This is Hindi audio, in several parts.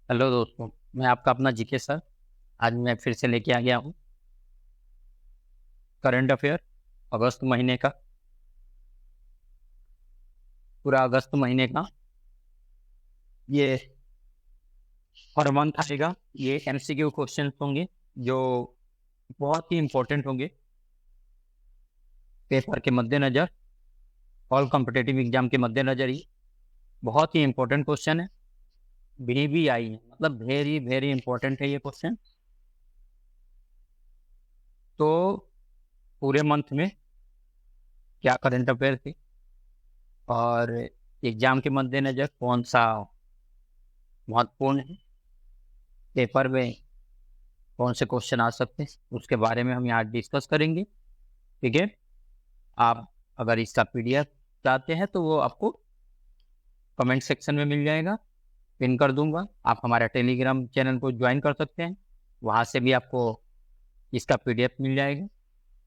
हेलो दोस्तों, मैं आपका अपना जीके सर। आज मैं फिर से लेके आ गया हूँ करंट अफेयर अगस्त महीने का, पूरा अगस्त महीने का। ये हर मंथ आएगा। ये एमसीक्यू क्वेश्चन होंगे जो बहुत ही इंपॉर्टेंट होंगे पेपर के मद्देनजर, ऑल कॉम्पिटेटिव एग्जाम के मद्देनजर। ही बहुत ही इंपॉर्टेंट क्वेश्चन है। भी आई है, मतलब वेरी वेरी इंपॉर्टेंट है ये क्वेश्चन। तो पूरे मंथ में क्या करंट अफेयर थी और एग्जाम के मद्देनजर कौन सा महत्वपूर्ण है, पेपर में कौन से क्वेश्चन आ सकते हैं, उसके बारे में हम यहाँ डिस्कस करेंगे। ठीक है। आप अगर इसका पीडीएफ चाहते हैं तो वो आपको कमेंट सेक्शन में मिल जाएगा, पिन कर दूंगा। आप हमारा टेलीग्राम चैनल को ज्वाइन कर सकते हैं, वहाँ से भी आपको इसका पीडीएफ मिल जाएगा।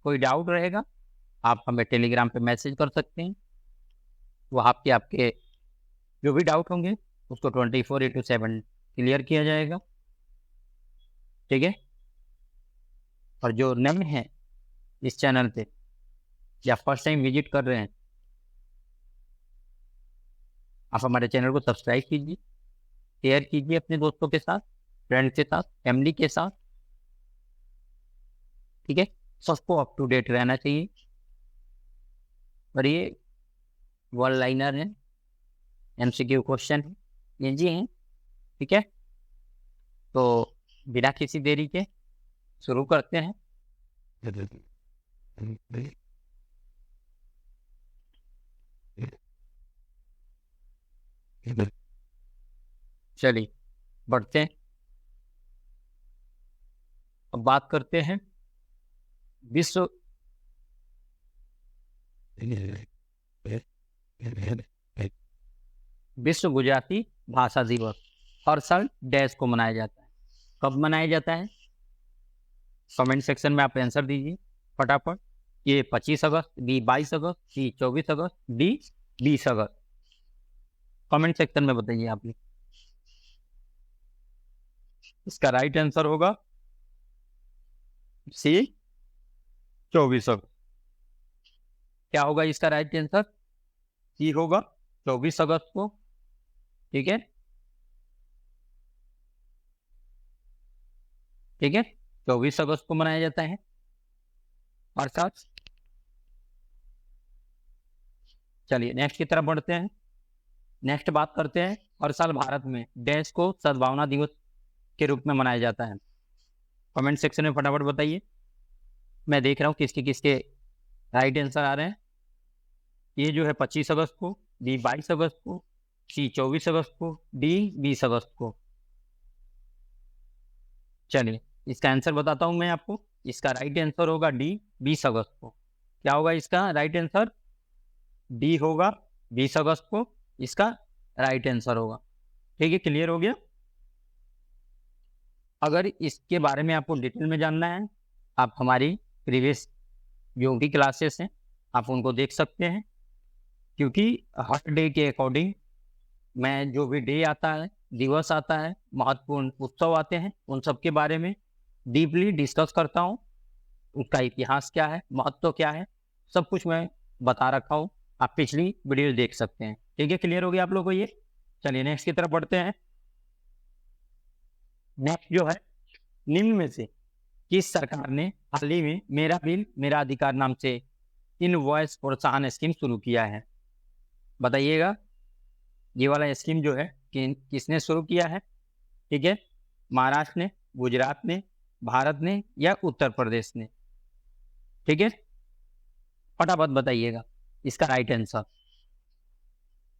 कोई डाउट रहेगा आप हमें टेलीग्राम पे मैसेज कर सकते हैं, वहाँ पे आपके जो भी डाउट होंगे उसको 24/7 क्लियर किया जाएगा। ठीक है। और जो नए हैं इस चैनल पे या फर्स्ट टाइम विजिट कर रहे हैं, आप हमारे चैनल को सब्सक्राइब कीजिए, शेयर कीजिए अपने दोस्तों के साथ, फ्रेंड के साथ, फैमिली के साथ। ठीक है। सबको अप टू डेट रहना चाहिए। और ये वन लाइनर है, एमसीक्यू क्वेश्चन है, ये जी हैं। ठीक है। तो बिना किसी देरी के शुरू करते हैं। चलिए बढ़ते हैं। अब बात करते हैं विश्व विश्व गुजराती भाषा दिवस हर साल डैश को मनाया जाता है। कब मनाया जाता है? कमेंट सेक्शन में आप आंसर दीजिए फटाफट। ये 25 अगस्त, बी 22 अगस्त, सी 24 अगस्त, डी 20 अगस्त। कमेंट सेक्शन में बताइए आप लोग। इसका राइट आंसर होगा सी 24 अगस्त। क्या होगा इसका राइट आंसर? सी होगा 24 अगस्त को। ठीक है। ठीक है, 24 अगस्त को मनाया जाता है हर साल। चलिए नेक्स्ट की तरफ बढ़ते हैं। नेक्स्ट बात करते हैं हर साल भारत में डैश को सद्भावना दिवस के रूप में मनाया जाता है। कमेंट सेक्शन में फटाफट बताइए। मैं देख रहा हूँ किसके किसके राइट आंसर आ रहे हैं। ये जो है 25 अगस्त को, बी 22 अगस्त को, सी 24 अगस्त को, डी 20 अगस्त को। चलिए इसका आंसर बताता हूं मैं आपको। इसका राइट आंसर होगा डी 20 अगस्त को। क्या होगा इसका राइट आंसर? डी होगा 20 अगस्त को, इसका राइट आंसर होगा। ठीक है, क्लियर हो गया। अगर इसके बारे में आपको डिटेल में जानना है, आप हमारी प्रीवियस जो भी क्लासेस हैं आप उनको देख सकते हैं, क्योंकि हर डे के अकॉर्डिंग मैं जो भी डे आता है, दिवस आता है, महत्वपूर्ण उत्सव आते हैं, उन सब के बारे में डीपली डिस्कस करता हूँ। उसका इतिहास क्या है, महत्व क्या है, सब कुछ मैं बता रखा हूँ। आप पिछली वीडियो देख सकते हैं। ठीक है, क्लियर हो गया आप लोगों को ये। चलिए नेक्स्ट की तरफ बढ़ते हैं। नेक्स्ट जो है, निम्न में से किस सरकार ने हाल ही में मेरा बिल मेरा अधिकार नाम से इनवॉइस प्रोत्साहन स्कीम शुरू किया है? बताइएगा। ये वाला स्कीम जो है किसने शुरू किया है? ठीक है, महाराष्ट्र ने, गुजरात ने, भारत ने या उत्तर प्रदेश ने? ठीक है, फटाफट बताइएगा इसका राइट आंसर।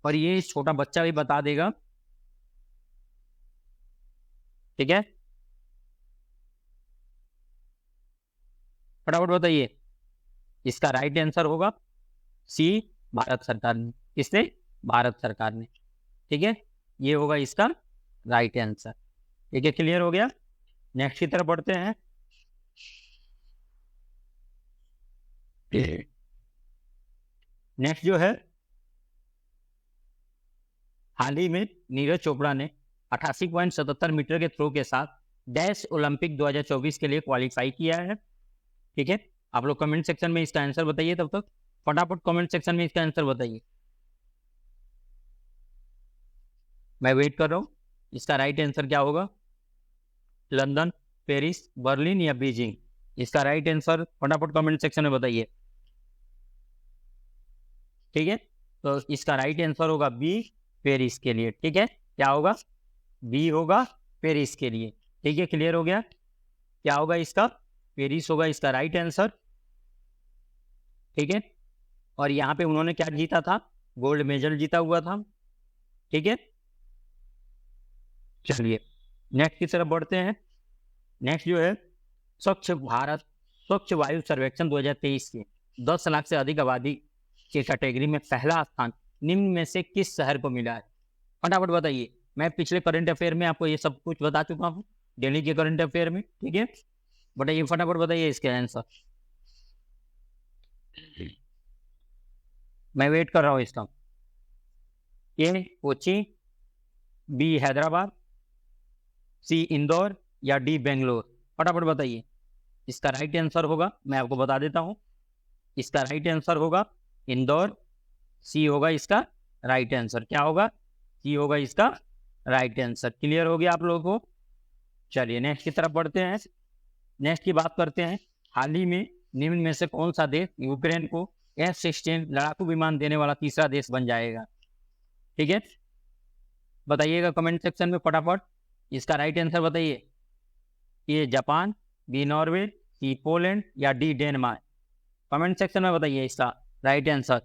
और ये छोटा बच्चा भी बता देगा। ठीक है, फटाफट बताइए। इसका राइट आंसर होगा सी, भारत सरकार ने। किसने? भारत सरकार ने। ठीक है, ये होगा इसका राइट आंसर। ठीक है, क्लियर हो गया। नेक्स्ट की तरफ बढ़ते हैं। नेक्स्ट जो है, हाल ही में नीरज चोपड़ा ने 88.77 मीटर के थ्रो के साथ डैश ओलंपिक 2024 के लिए क्वालिफाई किया है। ठीक है, आप लोग कमेंट सेक्शन में इसका आंसर बताइए। तब तक फटाफट कमेंट सेक्शन में इसका आंसर बताइए, मैं वेट कर रहा हूँ। इसका राइट आंसर क्या होगा? लंदन, पेरिस, बर्लिन या बीजिंग? इसका राइट आंसर फटाफट कमेंट सेक्शन में बताइए। ठीक है, तो इसका राइट आंसर होगा बी, पेरिस के लिए। ठीक है, क्या होगा? बी होगा पेरिस के लिए। ठीक है, क्लियर हो गया? क्या होगा इसका? पेरिस होगा इसका राइट आंसर। ठीक है, और यहाँ पे उन्होंने क्या जीता था? गोल्ड मेडल जीता हुआ था। ठीक है, चलिए नेक्स्ट की तरफ बढ़ते हैं। नेक्स्ट जो है स्वच्छ भारत स्वच्छ वायु सर्वेक्षण 2023 के 10 लाख से अधिक आबादी के कैटेगरी में पहला स्थान निम्न में से किस शहर को मिला है? फटाफट बताइए। मैं पिछले करंट अफेयर में आपको ये सब कुछ बता चुका हूँ, डेली के करंट अफेयर में। ठीक है, बताइए, फटाफट बताइए इसके आंसर, मैं वेट कर रहा हूँ इसका। ए कोची, बी हैदराबाद, सी इंदौर या डी बेंगलोर? फटाफट बताइए। इसका राइट आंसर होगा, मैं आपको बता देता हूं, इसका राइट आंसर होगा इंदौर। सी होगा इसका राइट आंसर। क्या होगा? सी होगा इसका राइट आंसर। क्लियर हो गया आप लोगों को? चलिए नेक्स्ट की तरफ बढ़ते हैं। नेक्स्ट की बात करते हैं। हाल ही में निम्न में से कौन सा देश यूक्रेन को F-16 लड़ाकू विमान देने वाला तीसरा देश बन जाएगा? ठीक है, बताइएगा कमेंट सेक्शन में फटाफट। इसका राइट आंसर बताइए। A Japan, B Norway, C Poland या डी डेनमार्क? कमेंट सेक्शन में बताइए इसका राइट आंसर।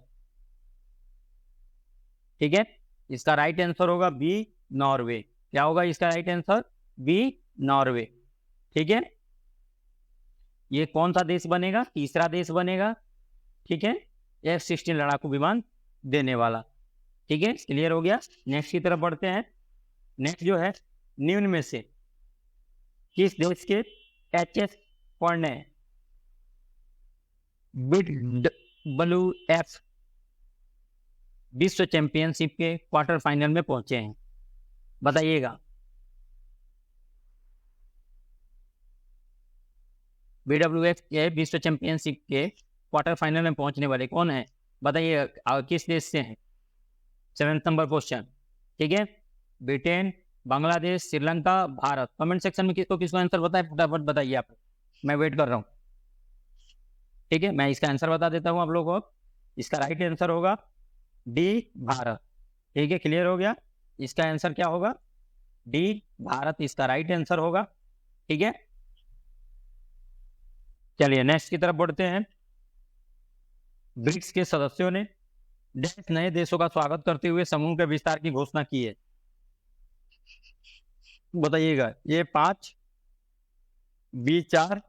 ठीक है, इसका राइट आंसर होगा बी नॉर्वे। क्या होगा इसका राइट आंसर? B Norway. ठीक है, ये कौन सा देश बनेगा? तीसरा देश बनेगा। ठीक है, F-16 लड़ाकू विमान देने वाला। ठीक है, क्लियर हो गया? नेक्स्ट की तरफ बढ़ते हैं। नेक्स्ट जो है निम्न में से किस देश के HF WF विश्व चैंपियनशिप के क्वार्टर फाइनल में पहुंचे हैं? बताइएगा। BWF के विश्व चैंपियनशिप के क्वार्टर फाइनल में पहुंचने वाले कौन है? बताइए किस देश से हैं? 7 नंबर क्वेश्चन। ठीक है, Britain, Bangladesh, Sri Lanka, Bharat? Comment section में किसको किसको आंसर बताए फटाफट बताइए आप, मैं वेट कर रहा हूँ। ठीक है, मैं इसका आंसर बता देता हूँ आप लोगों को। इसका राइट आंसर होगा डी भारत। ठीक है, क्लियर हो गया? इसका आंसर क्या होगा? डी भारत इसका राइट आंसर होगा। ठीक है, चलिए नेक्स्ट की तरफ बढ़ते हैं। ब्रिक्स के सदस्यों ने नए देशों का स्वागत करते हुए समूह के विस्तार की घोषणा की है? बताइएगा। ये 5, बी 4,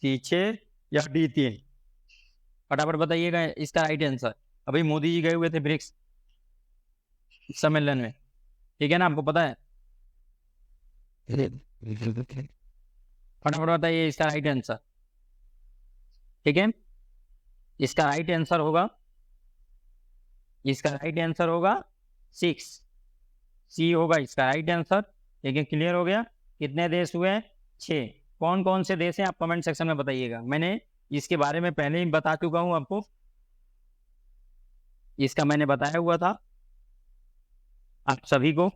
सी 6 या डी 3? फटाफट बताइएगा इसका राइट आंसर। अभी मोदी जी गए हुए थे ब्रिक्स सम्मेलन में, ठीक है ना, आपको पता है। फटाफट बताइए इसका राइट आंसर। ठीक है, इसका राइट आंसर होगा, इसका राइट आंसर होगा 6, सी होगा इसका राइट आंसर। ठीक है, क्लियर हो गया? कितने देश हुए? 6। कौन कौन से देश हैं आप कमेंट सेक्शन में बताइएगा। मैंने इसके बारे में पहले ही बता चुका हूं आपको, इसका मैंने बताया हुआ था आप सभी को।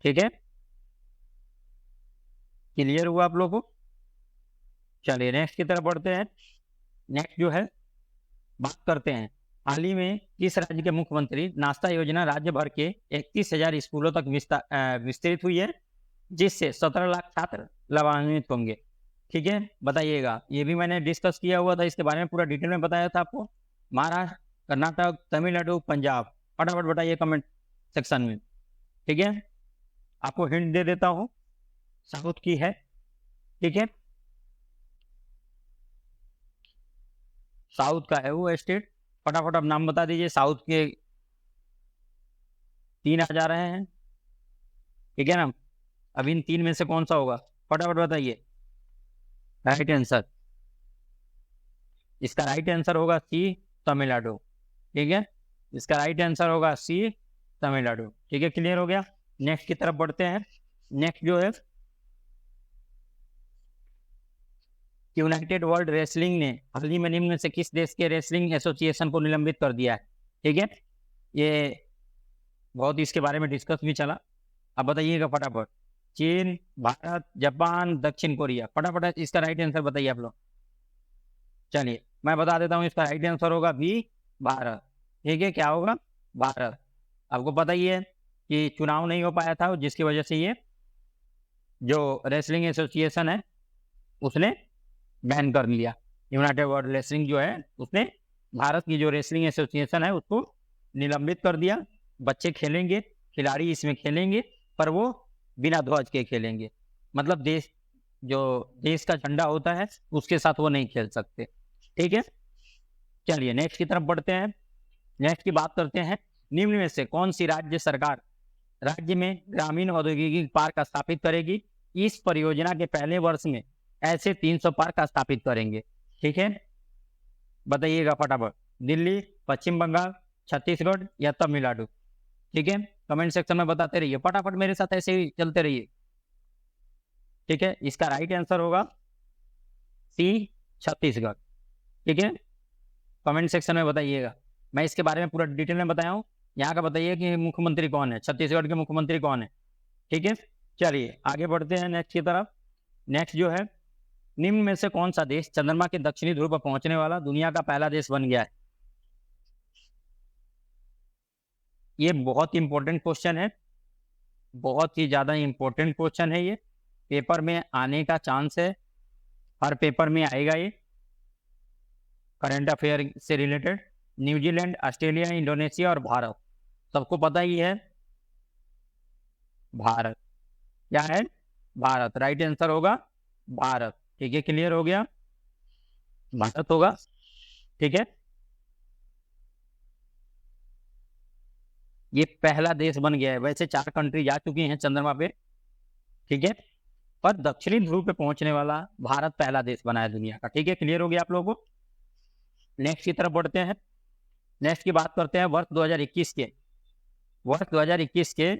ठीक है, क्लियर हुआ आप लोगों को? चलिए नेक्स्ट की तरफ बढ़ते हैं। नेक्स्ट जो है बात करते हैं, हाल ही में किस राज्य के मुख्यमंत्री नाश्ता योजना राज्य भर के 31,000 स्कूलों तक विस्तृत हुई है, जिससे 17 लाख छात्र लाभान्वित होंगे? ठीक है, बताइएगा। ये भी मैंने डिस्कस किया हुआ था, इसके बारे में पूरा डिटेल में बताया था आपको। महाराष्ट्र, कर्नाटक, तमिलनाडु, पंजाब? फटाफट बताइए कमेंट सेक्शन में। ठीक है, आपको हिंट दे देता हूं, साउथ की है। ठीक है, साउथ का है वो स्टेट। फटाफट अब नाम बता दीजिए। साउथ के 3 आ जा रहे हैं, ठीक है ना। अब इन 3 में से कौन सा होगा? फटाफट बताइए राइट आंसर। इसका राइट आंसर होगा सी, तमिलनाडु। ठीक है, इसका राइट आंसर होगा सी, तमिलनाडु। ठीक है, क्लियर हो गया। नेक्स्ट की तरफ बढ़ते हैं। नेक्स्ट जो है, यूनाइटेड वर्ल्ड रेसलिंग ने हाल ही में निम्न में से किस देश के रेसलिंग एसोसिएशन को निलंबित कर दिया है? ठीक है, ये बहुत इसके बारे में डिस्कस भी चला। अब बताइएगा फटाफट। चीन, भारत, जापान, दक्षिण कोरिया। फटाफट इसका राइट आंसर बताइए आप लोग। चलिए मैं बता देता हूँ, इसका राइट आंसर होगा बी, भारत। ठीक है, क्या होगा? भारत। आपको पता ही है कि चुनाव नहीं हो पाया था, जिसकी वजह से ये जो रेसलिंग एसोसिएशन है उसने बैन कर लिया। यूनाइटेड वर्ल्ड रेसलिंग जो है उसने भारत की जो रेसलिंग एसोसिएशन है उसको निलंबित कर दिया। बच्चे खेलेंगे, खिलाड़ी इसमें खेलेंगे, पर वो बिना ध्वज के खेलेंगे। मतलब देश का झंडा होता है उसके साथ वो नहीं खेल सकते। ठीक है, चलिए नेक्स्ट की तरफ बढ़ते हैं। नेक्स्ट की बात करते हैं, निम्न में से कौन सी राज्य सरकार राज्य में ग्रामीण औद्योगिक पार्क स्थापित करेगी? इस परियोजना के पहले वर्ष में ऐसे 300 पार्क स्थापित करेंगे। ठीक है, बताइएगा फटाफट। दिल्ली, पश्चिम बंगाल, छत्तीसगढ़ या तमिलनाडु? ठीक है, कमेंट सेक्शन में बताते रहिए फटाफट, मेरे साथ ऐसे ही चलते रहिए। ठीक है, इसका राइट आंसर होगा सी, छत्तीसगढ़। ठीक है, कमेंट सेक्शन में बताइएगा। मैं इसके बारे में पूरा डिटेल में बताया हूँ। यहाँ का बताइए कि मुख्यमंत्री कौन है, छत्तीसगढ़ के मुख्यमंत्री कौन है। ठीक है, चलिए आगे बढ़ते हैं नेक्स्ट की तरफ। नेक्स्ट जो है, निम्न में से कौन सा देश चंद्रमा के दक्षिणी ध्रुव पर पहुंचने वाला दुनिया का पहला देश बन गया है? ये बहुत इंपॉर्टेंट क्वेश्चन है, बहुत ही ज्यादा इंपॉर्टेंट क्वेश्चन है। ये पेपर में आने का चांस है, हर पेपर में आएगा ये, करंट अफेयर से रिलेटेड। न्यूजीलैंड, ऑस्ट्रेलिया, इंडोनेशिया और भारत। सबको पता ही है भारत। क्या है? भारत। राइट आंसर होगा भारत। ठीक है, क्लियर हो गया, भारत होगा। ठीक है, ये पहला देश बन गया है। वैसे 4 कंट्री जा चुकी हैं चंद्रमा पे, ठीक है, पर दक्षिणी ध्रुव पे पहुंचने वाला भारत पहला देश बना है दुनिया का। ठीक है, क्लियर हो गया आप लोगों को। नेक्स्ट की तरफ बढ़ते हैं। नेक्स्ट की बात करते हैं वर्ष 2021 के। वर्ष 2021 के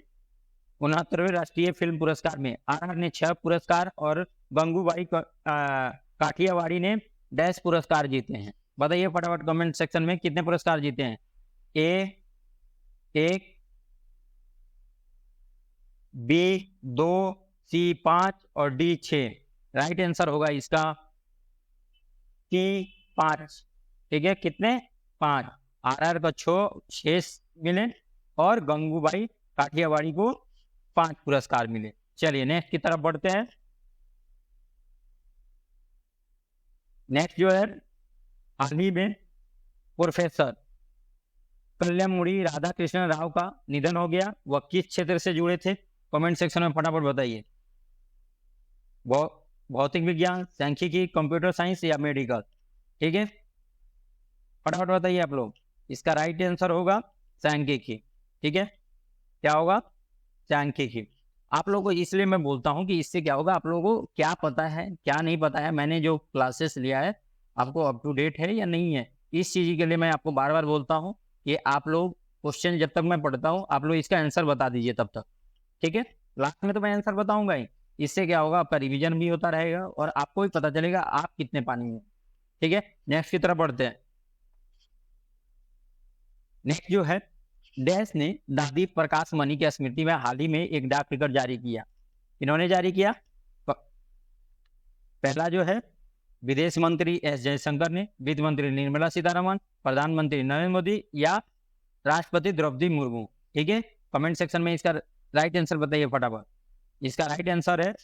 69वें राष्ट्रीय फिल्म पुरस्कार में आर ने 6 पुरस्कार और गंगूबाई काठियावाड़ी ने डैश पुरस्कार जीते हैं। बताइए फटाफट कमेंट सेक्शन में कितने पुरस्कार जीते हैं? ए 1, बी 2, सी 5 और डी 6। राइट आंसर होगा इसका सी 5। ठीक है, कितने? 5। आर का 6 मिले और गंगूबाई काठियावाड़ी को 5 पुरस्कार मिले। चलिए नेक्स्ट की तरफ बढ़ते हैं। नेक्स्ट जो है, हाल ही में प्रोफेसर कल्याणमुड़ी राधाकृष्णन राव का निधन हो गया। वह किस क्षेत्र से जुड़े थे? कमेंट सेक्शन में फटाफट बताइए। भौतिक विज्ञान, सांख्यिकी, कंप्यूटर साइंस या मेडिकल? ठीक है, फटाफट बताइए आप लोग। इसका राइट आंसर होगा सांख्यिकी। ठीक है, क्या होगा? सांख्यिकी। आप लोगों को इसलिए मैं बोलता हूं कि इससे क्या होगा, आप लोगों को क्या पता है क्या नहीं पता है। मैंने जो क्लासेस लिया है आपको अप टू डेट है या नहीं है, इस चीज के लिए मैं आपको बार बार बोलता हूं कि आप लोग क्वेश्चन जब तक मैं पढ़ता हूं आप लोग इसका आंसर बता दीजिए तब तक। ठीक है, लास्ट में तो मैं आंसर बताऊंगा ही। इससे क्या होगा, आपका रिवीजन भी होता रहेगा और आपको भी पता चलेगा आप कितने पानी में। ठीक है, नेक्स्ट की तरफ बढ़ते हैं। नेक्स्ट जो है, डैश ने दादी प्रकाश मणि की स्मृति में हाल ही में एक डाक टिकट जारी किया। इन्होंने जारी किया। पहला जो है, विदेश मंत्री एस जयशंकर ने, वित्त मंत्री निर्मला सीतारमण, प्रधानमंत्री नरेंद्र मोदी या राष्ट्रपति द्रौपदी मुर्मू? ठीक है, कमेंट सेक्शन में इसका राइट आंसर बताइए फटाफट। इसका राइट आंसर है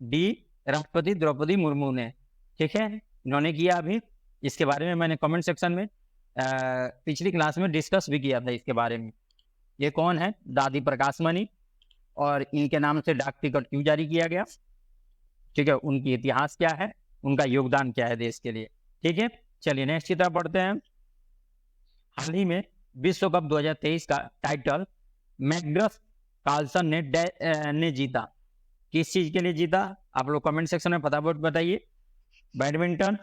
डी, राष्ट्रपति द्रौपदी मुर्मू ने। ठीक है, इन्होंने किया। अभी इसके बारे में मैंने कमेंट सेक्शन में पिछली क्लास में डिस्कस भी किया था इसके बारे में। ये कौन है? दादी प्रकाश मणि। और इनके नाम से डाक टिकट क्यों जारी किया गया? ठीक है, उनकी इतिहास क्या है, उनका योगदान क्या है देश के लिए। ठीक है, चलिए नेक्स्ट की तरफ बढ़ते हैं। हाल ही में विश्व कप 2023 का टाइटल मैग्नस कार्लसन ने जीता। किस चीज के लिए जीता? आप लोग कमेंट सेक्शन में फटाफट बताइए। बैडमिंटन,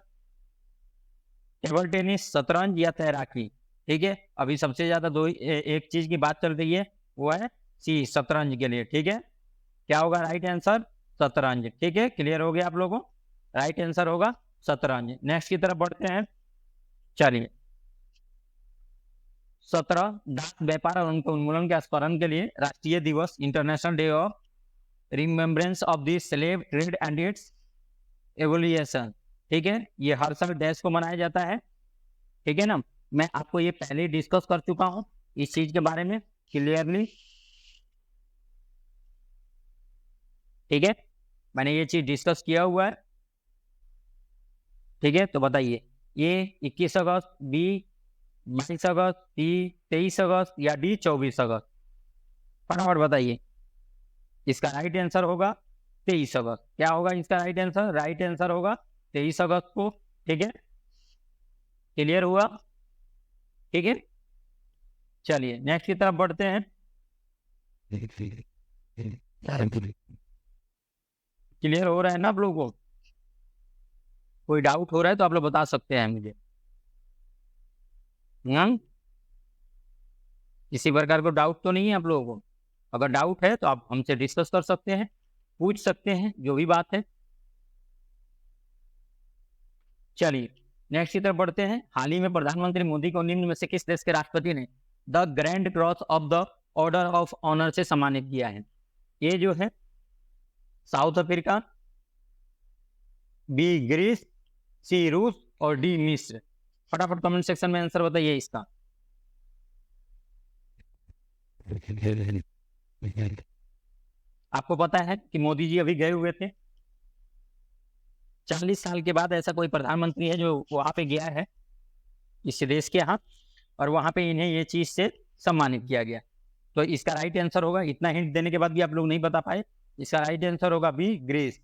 टेबल टेनिस, शतरंज या तैराकी? ठीक है, अभी सबसे ज्यादा एक चीज की बात चल रही है, वो है सी, शतरंज के लिए। ठीक है, क्या होगा राइट आंसर? शतरंज। ठीक है, क्लियर हो गया आप लोगों को? राइट आंसर होगा शतरंज। नेक्स्ट की तरफ बढ़ते हैं। चलिए, 17 डाक व्यापार और उनके उन्मूलन के स्मरण के लिए राष्ट्रीय दिवस, international day of remembrance of the slave trade and it's evolution. ठीक है, ये हर साल देश को मनाया जाता है। ठीक है ना, मैं आपको ये पहले डिस्कस कर चुका हूं इस चीज के बारे में क्लियरली। ठीक है, मैंने ये चीज डिस्कस किया हुआ है। ठीक है, तो बताइए ये 21 अगस्त, बी 22 अगस्त, सी 23 अगस्त, या डी 24 अगस्त? फटाफट बताइए। इसका राइट आंसर होगा 23 अगस्त। क्या होगा इसका राइट आंसर? राइट आंसर होगा 23 अगस्त को। ठीक है, क्लियर हुआ? ठीक है, चलिए नेक्स्ट की तरफ बढ़ते हैं। क्लियर हो रहा है ना आप लोगों को? कोई डाउट हो रहा है तो आप लोग बता सकते हैं मुझे। किसी प्रकार को डाउट तो नहीं है आप लोगों को? अगर डाउट है तो आप हमसे डिस्कस कर सकते हैं, पूछ सकते हैं, जो भी बात है। चलिए नेक्स्ट की तरफ बढ़ते हैं। हाल ही में प्रधानमंत्री मोदी को निम्न में से किस देश के राष्ट्रपति ने the grand cross of the order of honour से सम्मानित किया है? ये जो है South Africa, B Greece, C रूस, और डी मिस्र? फटाफट कमेंट सेक्शन में आंसर बताइए इसका। आपको पता है कि मोदी जी अभी गए हुए थे। 40 साल के बाद ऐसा कोई प्रधानमंत्री है जो वहां पे गया है इस देश के यहाँ, और वहां पे इन्हें ये चीज से सम्मानित किया गया। तो इसका राइट आंसर होगा, इतना हिंट देने के बाद भी आप लोग नहीं बता पाए, इसका राइट आंसर होगा बी ग्रीस।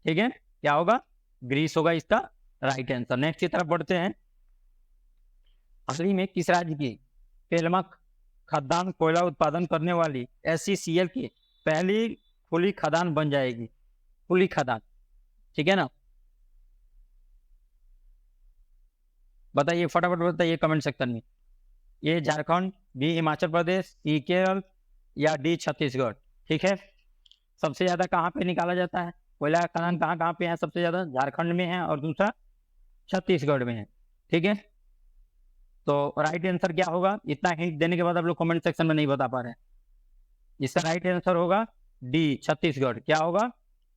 ठीक है, क्या होगा? ग्रीस होगा इसका राइट आंसर। नेक्स्ट की तरफ बढ़ते हैं। हाल ही में किस राज्य की पेलमक खदान कोयला उत्पादन करने वाली SCCL की पहली खुली खदान बन जाएगी? खुली खदान, ठीक है ना? बताइए, फटाफट बताइए कमेंट सेक्शन में। ये झारखंड, बी हिमाचल प्रदेश, सी केरल, या डी छत्तीसगढ़? ठीक है, सबसे ज्यादा कहाँ पे निकाला जाता है कोयला खदान? कहाँ कहाँ पे है सबसे ज्यादा? झारखंड में है और दूसरा छत्तीसगढ़ में है। ठीक है, तो राइट आंसर क्या होगा? इतना हिंट देने के बाद आप लोग कमेंट सेक्शन में नहीं बता पा रहे हैं। इसका राइट आंसर होगा डी छत्तीसगढ़। क्या होगा?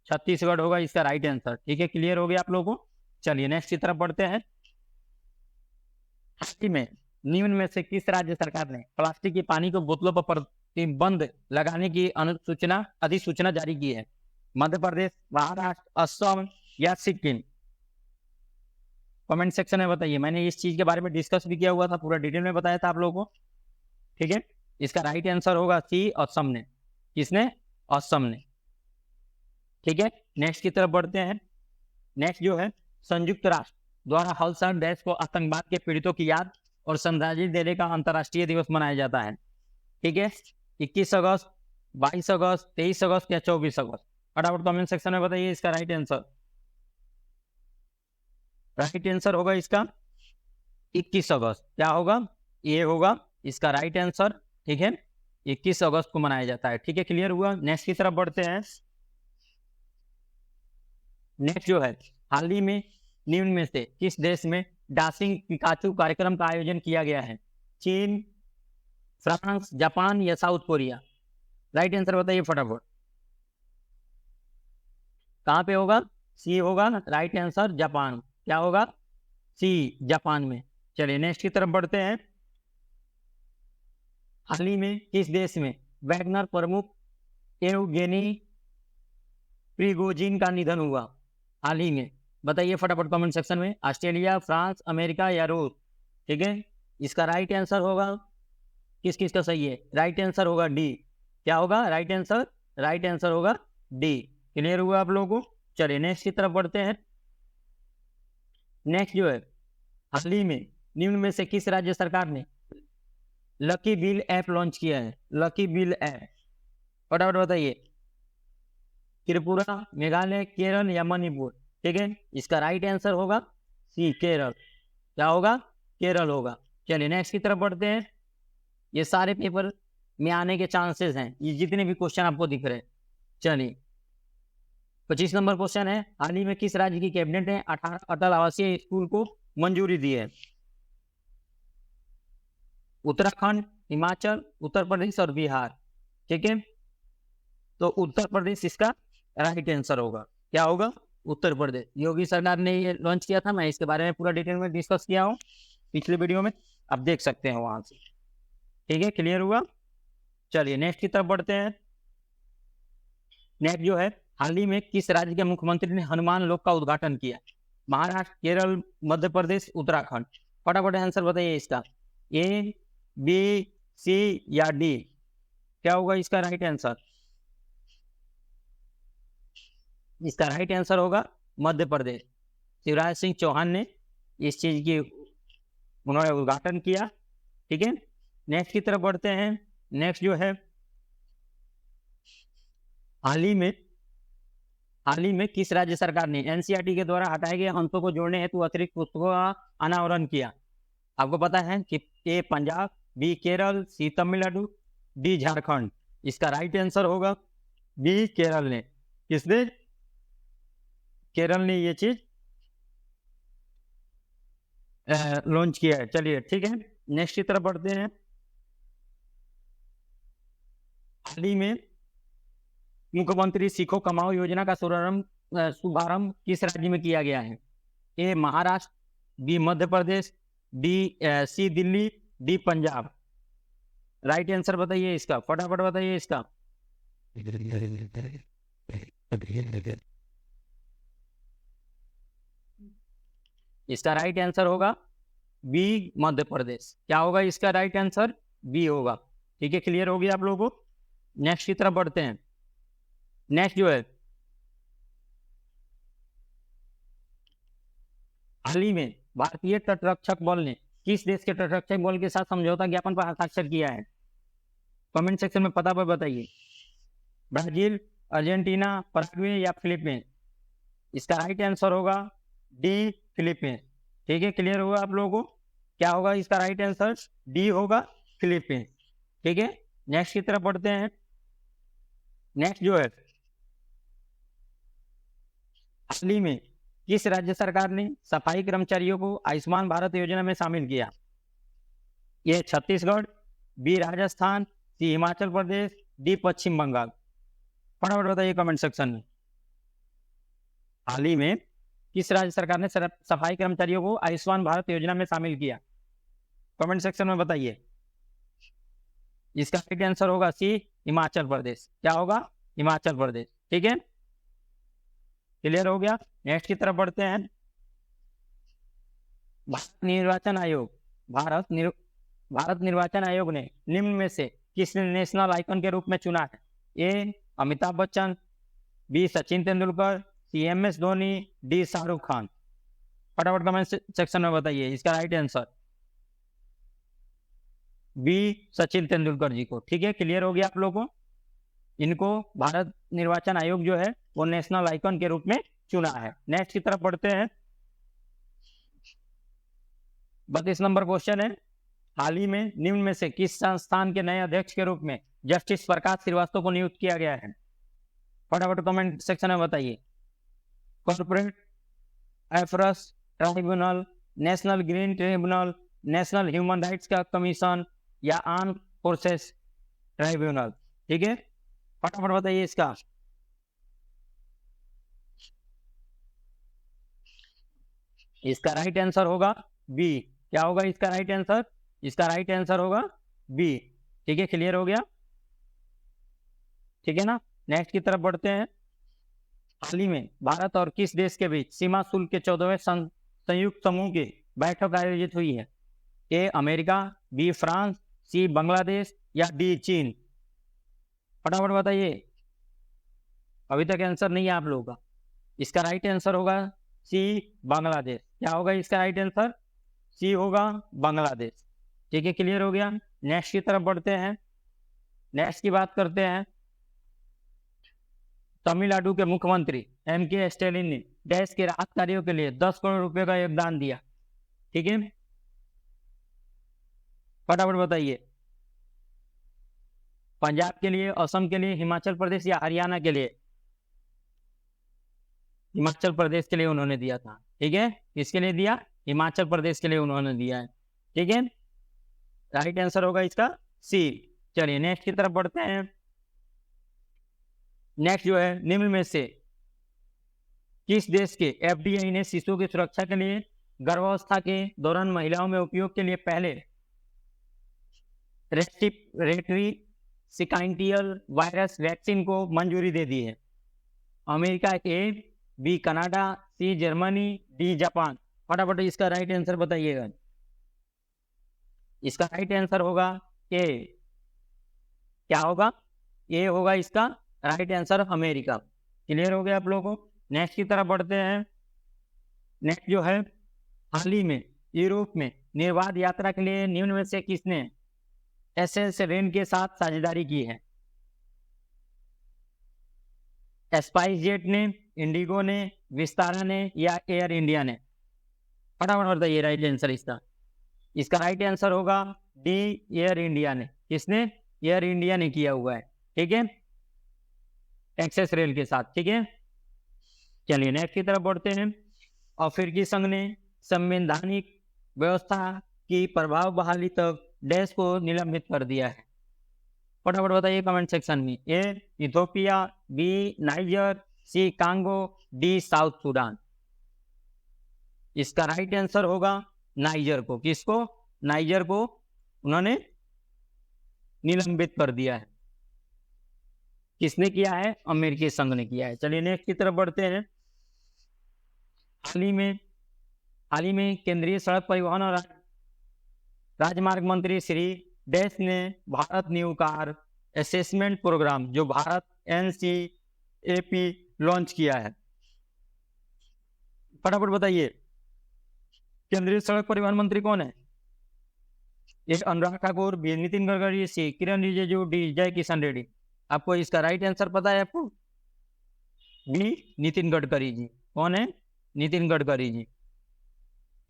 छत्तीसगढ़ होगा इसका राइट आंसर। ठीक है, क्लियर हो गया आप लोगों को? चलिए नेक्स्ट की तरफ बढ़ते हैं। हाल ही में निम्न में से किस राज्य सरकार ने प्लास्टिक की पानी को बोतलों पर प्रतिबंध लगाने की अधिसूचना जारी की है? मध्य प्रदेश, महाराष्ट्र, असम, या सिक्किम? कमेंट सेक्शन में बताइए। मैंने इस चीज के बारे में डिस्कस भी किया हुआ था, पूरा डिटेल में बताया था आप लोगों को। ठीक है, इसका राइट आंसर होगा सी, असम ने। किसने? असम ने। ठीक है, नेक्स्ट की तरफ बढ़ते हैं। नेक्स्ट जो है, संयुक्त राष्ट्र द्वारा हर साल देश को आतंकवाद के पीड़ितों की याद और श्रद्धांजलि देने का अंतर्राष्ट्रीय दिवस मनाया जाता है। ठीक है, 21 अगस्त, 22 अगस्त, 23 अगस्त, या 24 अगस्त? फटाफट कमेंट सेक्शन में बताइए इसका राइट आंसर। राइट आंसर होगा इसका 21 अगस्त। क्या होगा? ये होगा इसका राइट आंसर। ठीक है, 21 अगस्त को मनाया जाता है। ठीक है, क्लियर हुआ? नेक्स्ट की तरफ बढ़ते हैं। नेक्स्ट जो है, हाल ही में निम्न में से किस देश में डांसिंग पिकाचू कार्यक्रम का आयोजन किया गया है? चीन, फ्रांस, जापान, या साउथ कोरिया? राइट आंसर बताइए फटाफट। कहाँ पे होगा? सी होगा राइट आंसर, जापान। क्या होगा? सी, जापान में। चलिए नेक्स्ट की तरफ बढ़ते हैं। हाल ही में किस देश में वैगनर प्रमुख एवगेनी प्रिगोजिन का निधन हुआ? हाल ही में बताइए फटाफट कमेंट सेक्शन में। ऑस्ट्रेलिया, फ्रांस, अमेरिका, या रूस? ठीक है, इसका राइट आंसर होगा, किस किस का सही है? राइट आंसर होगा डी। क्या होगा राइट आंसर? राइट आंसर होगा डी। क्लियर हुआ आप लोगों को? चलिए नेक्स्ट की तरफ बढ़ते हैं। नेक्स्ट जो है, हाल ही में निम्न में से किस राज्य सरकार ने लकी बिल ऐप लॉन्च किया है? लकी बिल ऐप, फटाफट बताइए। त्रिपुरा, मेघालय, केरल, या मणिपुर? ठीक है, इसका राइट आंसर होगा सी, केरल। क्या होगा? केरल होगा। चलिए नेक्स्ट की तरफ बढ़ते हैं। ये सारे पेपर में आने के चांसेस हैं, ये जितने भी क्वेश्चन आपको दिख रहे हैं। चलिए 25 नंबर क्वेश्चन है, हाल ही में किस राज्य की कैबिनेट ने 18 अटल आवासीय स्कूल को मंजूरी दी है? उत्तराखंड, हिमाचल, उत्तर प्रदेश और बिहार। ठीक है, तो उत्तर प्रदेश इसका राइट आंसर होगा। क्या होगा? उत्तर प्रदेश। योगी सरकार ने ये लॉन्च किया था, मैं इसके बारे में पूरा डिटेल में डिस्कस किया हूँ पिछले वीडियो में, आप देख सकते हैं वहां से। ठीक है, क्लियर हुआ? चलिए नेक्स्ट की तरफ बढ़ते हैं। नेक्स्ट जो है, हाल ही में किस राज्य के मुख्यमंत्री ने हनुमान लोक का उद्घाटन किया? महाराष्ट्र, केरल, मध्य प्रदेश, उत्तराखंड। फटाफट आंसर बताइए इसका, ए, बी, सी या डी? क्या होगा इसका राइट आंसर? इसका राइट आंसर होगा मध्य प्रदेश। शिवराज सिंह चौहान ने इस चीज की उन्होंने उद्घाटन किया। ठीक है, नेक्स्ट की तरफ बढ़ते हैं। नेक्स्ट जो है, हाल ही में किस राज्य सरकार ने एनसीईआरटी के द्वारा हटाए गए अंकों को जोड़ने हेतु अतिरिक्त पुस्तकों का अनावरण किया? आपको पता है कि ए पंजाब, बी केरल, सी तमिलनाडु, डी झारखंड। इसका राइट आंसर होगा बी केरल ने। किसने? केरल ने ये चीज लॉन्च किया है। चलिए ठीक है, नेक्स्ट की तरफ बढ़ते हैं। हाल ही में मुख्यमंत्री सीखो कमाओ योजना का शुभारंभ किस राज्य में किया गया है? A Maharashtra, B Madhya Pradesh, C Delhi, D Punjab. Right answer बताइए इसका, फटाफट बताइए इसका। इसका राइट आंसर होगा बी मध्य प्रदेश। क्या होगा इसका राइट आंसर? बी होगा। ठीक है, क्लियर हो गया आप लोगों को? नेक्स्ट की तरफ बढ़ते हैं। नेक्स्ट जो है, हाल ही में भारतीय तटरक्षक बल ने किस देश के तटरक्षक बल के साथ समझौता ज्ञापन पर हस्ताक्षर किया है? कमेंट सेक्शन में पता पर बताइए। ब्राजील, अर्जेंटीना, पैराग्वे या फिलीपींस? इसका राइट आंसर होगा डी फिलीपींस। ठीक है, क्लियर हुआ आप लोगों को? क्या होगा इसका राइट आंसर? डी होगा, फिलीपींस। ठीक है, नेक्स्ट की तरफ बढ़ते हैं। नेक्स्ट जो है, हाल ही में किस राज्य सरकार ने सफाई कर्मचारियों को आयुष्मान भारत योजना में शामिल किया? ये छत्तीसगढ़, बी राजस्थान, सी हिमाचल प्रदेश, डी पश्चिम बंगाल। फटाफट बताइए कमेंट सेक्शन में। हाल ही में किस राज्य सरकार ने सफाई कर्मचारियों को आयुष्मान भारत योजना में शामिल किया? कमेंट सेक्शन में बताइए। इसका राइट आंसर होगा सी हिमाचल प्रदेश। क्या होगा? हिमाचल प्रदेश। ठीक है, क्लियर हो गया? नेक्स्ट की तरफ बढ़ते हैं। भारत निर्वाचन आयोग ने निम्न में से किस नेशनल आइकन के रूप में चुना है? A Amitabh Bachchan, B Sachin Tendulkar, C MS Dhoni, D Shahrukh Khan. फटाफट कमेंट सेक्शन में बताइए इसका right answer. B Sachin Tendulkar ji को। ठीक है, क्लियर हो गया आप लोगों को? इनको भारत निर्वाचन आयोग जो है वो नेशनल आइकन के रूप में चुना है। नेक्स्ट की तरफ बढ़ते हैं। 32 नंबर क्वेश्चन है, हाल ही में निम्न में से किस संस्थान के नए अध्यक्ष के रूप में जस्टिस प्रकाश श्रीवास्तव को नियुक्त किया गया है? फटाफट कमेंट सेक्शन में बताइए। Corporate affairs tribunal, national green tribunal, national human rights का कमीशन या आर्म फोर्सेस ट्राइब्यूनल। ठीक है, फटाफट बताइए इसका। इसका राइट आंसर होगा बी। क्या होगा इसका राइट आंसर? इसका राइट आंसर होगा बी। ठीक है, क्लियर हो गया? ठीक है ना, नेक्स्ट की तरफ बढ़ते हैं। हाल ही में भारत और किस देश के बीच सीमा शुल्क के 14वें संयुक्त समूह की बैठक आयोजित हुई है? ए अमेरिका, बी फ्रांस, सी बांग्लादेश या डी चीन? फटाफट बताइए, अभी तक आंसर नहीं है आप लोगों का। इसका राइट आंसर होगा सी बांग्लादेश। क्या होगा इसका राइट आंसर? सी होगा बांग्लादेश। ठीक है, क्लियर हो गया? नेक्स्ट की तरफ बढ़ते हैं। नेक्स्ट की बात करते हैं। तमिलनाडु के मुख्यमंत्री MK स्टैलिन ने देश के राहत कार्यों के लिए 10 करोड़ रुपए का योगदान दिया। ठीक है, फटाफट बताइए। पंजाब के लिए, असम के लिए, हिमाचल प्रदेश या हरियाणा के लिए? हिमाचल प्रदेश के लिए उन्होंने दिया था। ठीक है, किसके लिए दिया? हिमाचल प्रदेश के लिए उन्होंने दिया है। ठीक है, राइट आंसर होगा इसका सी। चलिए नेक्स्ट की तरफ बढ़ते हैं। नेक्स्ट जो है, निम्न में से किस देश के एफडीआई ने शिशुओं की सुरक्षा के लिए गर्भावस्था के दौरान महिलाओं में उपयोग के लिए पहले रेस्पिरेटरी सिकाइंटियल वायरस वैक्सीन को मंजूरी दे दी है? America, A, B Canada, C Germany, D Japan. फटाफट इसका राइट आंसर बताइएगा। इसका राइट आंसर होगा ए। क्या होगा? ए होगा इसका राइट आंसर, अमेरिका। क्लियर हो गया आप लोगों को? नेक्स्ट की तरफ बढ़ते हैं। नेक्स्ट जो है, हाल ही में यूरोप में निर्बाध यात्रा के लिए निम्न में से किसने एसएस रेन के साथ साझेदारी की है? स्पाइस जेट ने, इंडिगो ने, विस्तारा ने या एयर इंडिया ने? फटाफट बताइए राइट आंसर इसका। इसका राइट आंसर होगा डी, एयर इंडिया ने। किसने? एयर इंडिया ने किया हुआ है। ठीक है, एक्सेस रेल के साथ। ठीक है, चलिए नेक्स्ट की तरफ बढ़ते हैं। अफ्रीकी संघ ने संवैधानिक व्यवस्था की प्रभाव बहाली तक डैश को निलंबित कर दिया है? फटाफट बताइए कमेंट सेक्शन में। ए इथोपिया, बी नाइजर, सी कांगो, डी साउथ सूडान। इसका राइट आंसर होगा नाइजर को। किसको? नाइजर को उन्होंने निलंबित कर दिया है। किसने किया है? अमेरिकी संघ ने किया है। चलिए नेक्स्ट की तरफ बढ़ते हैं। हाल ही में केंद्रीय सड़क परिवहन और राजमार्ग मंत्री श्री डैश ने Bharat new car assessment programme, जो भारत NCAP लॉन्च किया है। फटाफट बताइए केंद्रीय सड़क परिवहन मंत्री कौन है? ये अनुराग ठाकुर, बी नितिन गडकरी, सी किरण रिजिजू, डी जय किशन रेड्डी। आपको इसका राइट आंसर पता है? आपको बी नितिन गडकरी जी। कौन है? नितिन गडकरी जी।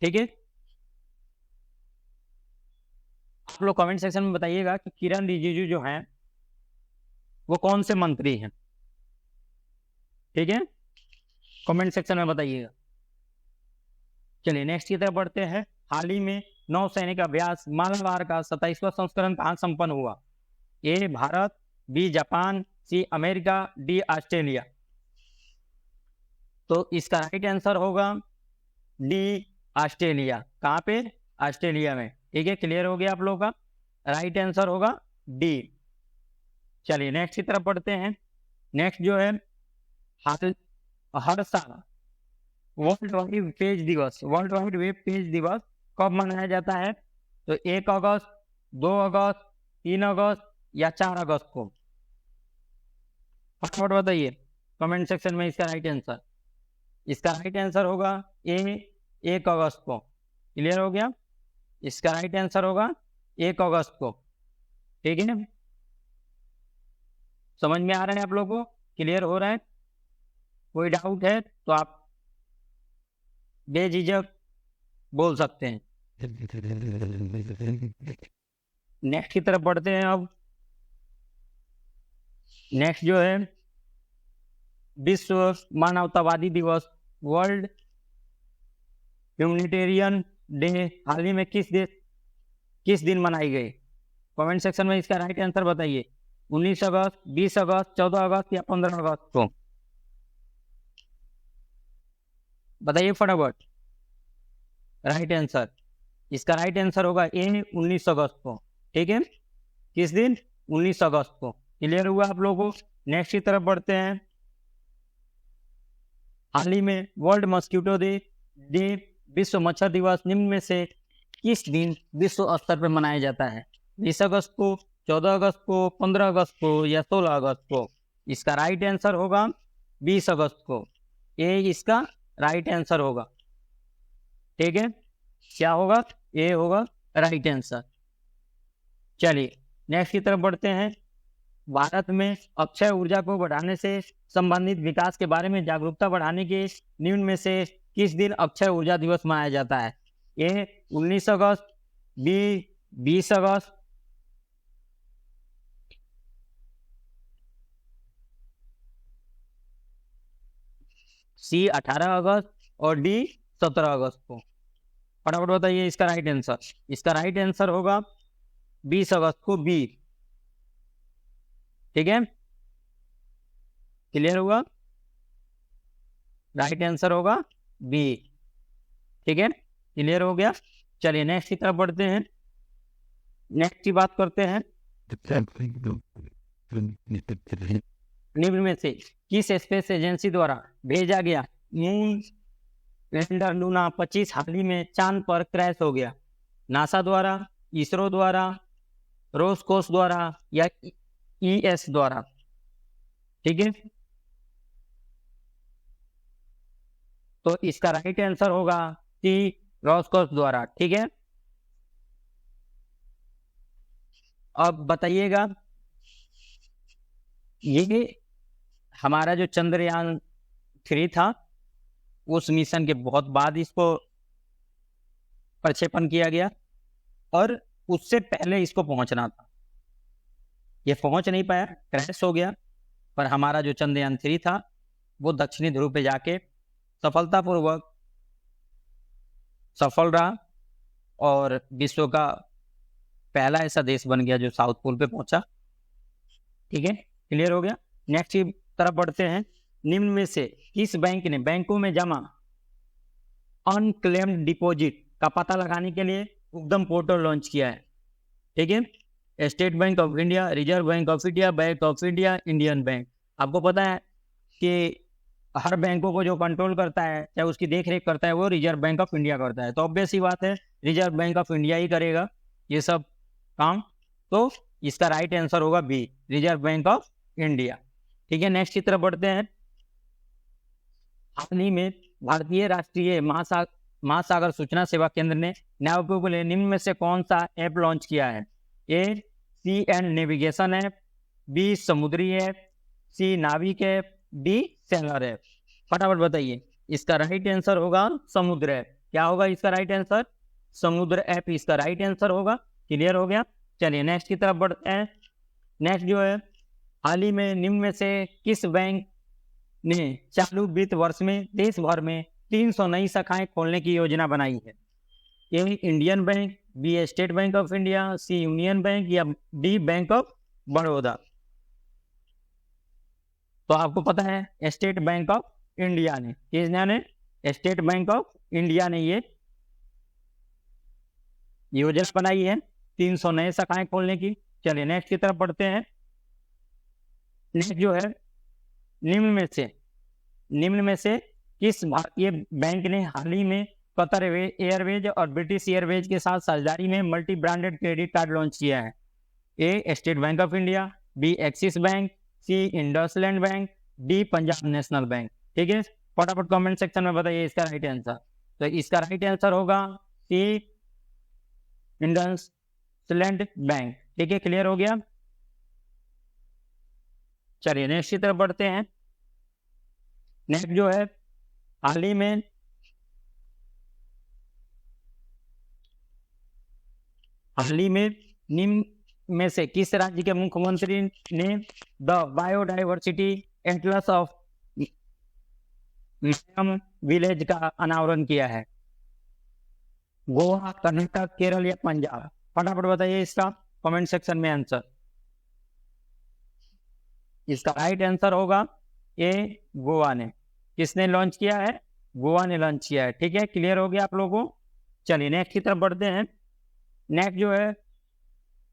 ठीक है, आप लोग कमेंट सेक्शन में बताइएगा कि किरण रिजिजू जो हैं वो कौन से मंत्री हैं। ठीक है, कमेंट सेक्शन में बताइएगा। चलिए नेक्स्ट की तरफ बढ़ते हैं। हाल ही में नौसैनिक अभ्यास मालाबार का 27वां संस्करण कहाँ संपन्न हुआ? A Bharat, B Japan, C America, D Australia. तो इसका राइट आंसर होगा डी ऑस्ट्रेलिया। कहाँ पे? ऑस्ट्रेलिया में। ठीक है, क्लियर हो गया आप लोगों का? राइट आंसर होगा डी। चलिए नेक्स्ट की तरफ बढ़ते हैं। नेक्स्ट जो है, हर साल वर्ल्ड वाइड वेब पेज दिवस कब मनाया जाता है? तो 1 अगस्त, 2 अगस्त, 3 अगस्त या 4 अगस्त को? फटाफट बताइए कमेंट सेक्शन में इसका राइट आंसर। इसका राइट आंसर होगा ए, 1 अगस्त को। क्लियर हो गया? इसका राइट आंसर होगा 1 अगस्त को। ठीक है, समझ में आ रहा है आप लोगों को? क्लियर हो रहा है? कोई डाउट है तो आप बेझिझक बोल सकते हैं। नेक्स्ट की तरफ बढ़ते हैं। अब नेक्स्ट जो है, विश्व मानवतावादी दिवस, वर्ल्ड ह्यूमैनिटेरियन डे हाल ही में किस दिन मनाई गई? कमेंट सेक्शन में इसका राइट आंसर बताइए। 19 अगस्त, 20 अगस्त, 14 अगस्त या 15 अगस्त को? बताइए फटाफट राइट आंसर। इसका राइट आंसर होगा ए, 19 अगस्त को। ठीक है, किस दिन? 19 अगस्त को। क्लियर हुआ आप लोगों को? नेक्स्ट की तरफ बढ़ते हैं। हाल ही में वर्ल्ड मस्कीटो डे, विश्व मच्छर दिवस निम्न में से किस दिन विश्व स्तर पर मनाया जाता है? 20 अगस्त को, 14 अगस्त को, 15 अगस्त को या 16 अगस्त को? इसका राइट आंसर होगा 20 अगस्त को। ए इसका राइट आंसर होगा। ठीक है, क्या होगा? ए होगा राइट आंसर। चलिए नेक्स्ट की तरफ बढ़ते हैं। भारत में अक्षय ऊर्जा को बढ़ाने से संबंधित विकास के बारे में जागरूकता बढ़ाने के निम्न में से किस दिन अक्षय ऊर्जा दिवस मनाया जाता है? ए 19 अगस्त, बी 20 अगस्त, सी 18 अगस्त और डी 17 अगस्त को। फटाफट बताइए इसका राइट आंसर। इसका राइट आंसर होगा 20 अगस्त को, बी। ठीक है, क्लियर हुआ? राइट आंसर होगा बी। ठीक है, क्लियर हो गया। चलिए नेक्स्ट की तरफ बढ़ते हैं। नेक्स्ट की बात करते हैं। निम्न में से किस स्पेस एजेंसी द्वारा भेजा गया मून लैंडर लूना 25 हाल ही में चांद पर क्रैश हो गया? नासा द्वारा, इसरो द्वारा, रोस्कोस द्वारा या ईएस द्वारा? ठीक है, तो इसका राइट आंसर होगा सी, रोस्कोस द्वारा। ठीक है, अब बताइएगा, ये हमारा जो चंद्रयान 3 था, उस मिशन के बहुत बाद इसको प्रक्षेपण किया गया और उससे पहले इसको पहुंचना था। ये पहुंच नहीं पाया, क्रैश हो गया। पर हमारा जो चंद्रयान 3 था वो दक्षिणी ध्रुव पे जाके सफलतापूर्वक सफल रहा और विश्व का पहला ऐसा देश बन गया जो साउथ पोल पे पहुंचा। ठीक है, क्लियर हो गया। नेक्स्ट की तरफ बढ़ते हैं। निम्न में से किस बैंक ने बैंकों में जमा अनक्लेम्ड डिपॉजिट का पता लगाने के लिए उद्यम पोर्टल लॉन्च किया है? ठीक है, state Bank of India, reserve Bank of India, bank of India, Indian bank. आपको पता है कि हर बैंकों को जो कंट्रोल करता है, चाहे उसकी देख रेख करता है, वो रिजर्व बैंक ऑफ इंडिया करता है। तो ऑब्वियस ही बात है, रिजर्व बैंक ऑफ इंडिया ही करेगा ये सब काम। तो इसका राइट आंसर होगा B, Reserve Bank of India. ठीक है, नेक्स्ट की तरफ बढ़ते हैं। हाल ही में भारतीय राष्ट्रीय महासागर सूचना सेवा केंद्र ने नाविकों के लिए निम्न में से कौन सा ऐप लॉन्च किया है? ए, सी एंड नेविगेशन ऐप, बी समुद्री ऐप, सी नाविक ऐप, डी सेलर ऐप। फटाफट बताइए, इसका राइट आंसर होगा समुद्र ऐप। क्या होगा इसका राइट आंसर? समुद्र ऐप इसका राइट आंसर होगा। क्लियर हो गया। चलिए नेक्स्ट की तरफ बढ़ते हैं। नेक्स्ट जो है, हाल ही में निम्न में से किस बैंक ने चालू वित्त वर्ष में देश भर में 300 नई शाखाएं खोलने की योजना बनाई है? A, Indian Bank, B, State Bank of India, C, Union Bank या डी, बैंक ऑफ बड़ौदा? तो आपको पता है स्टेट बैंक ऑफ इंडिया ने, किसने? स्टेट बैंक ऑफ इंडिया ने ये योजना बनाई है 300 नए शाखाएं खोलने की। चलिए नेक्स्ट की तरफ बढ़ते हैं। नेक्स्ट जो है, निम्न में से किस भारतीय बैंक ने हाल ही में कतर एयरवेज और ब्रिटिश एयरवेज के साथ साझेदारी में multi branded credit card launch किया है? A, State Bank of India, B, Axis Bank, C, IndusInd Bank, D, Punjab National Bank. ठीक है, फटाफट कमेंट सेक्शन में बताइए इसका राइट आंसर। तो इसका राइट आंसर होगा सी, इंडसलैंड बैंक। ठीक है, क्लियर हो गया। चलिए नेक्स्ट की तरफ बढ़ते हैं। नेक्स्ट जो है, हाल ही में निम्न में से किस राज्य के मुख्यमंत्री ने the biodiversity Atlas of village का अनावरण किया है? गोवा, कर्नाटक, केरल या पंजाब? फटाफट बताइए इसका कमेंट सेक्शन में आंसर। इसका राइट आंसर होगा ए, गोवा ने। किसने लॉन्च किया है? गोवा ने लॉन्च किया है। ठीक है, क्लियर हो गया आप लोगों को। चलिए नेक्स्ट की तरफ बढ़ते हैं। नेक्स्ट जो है,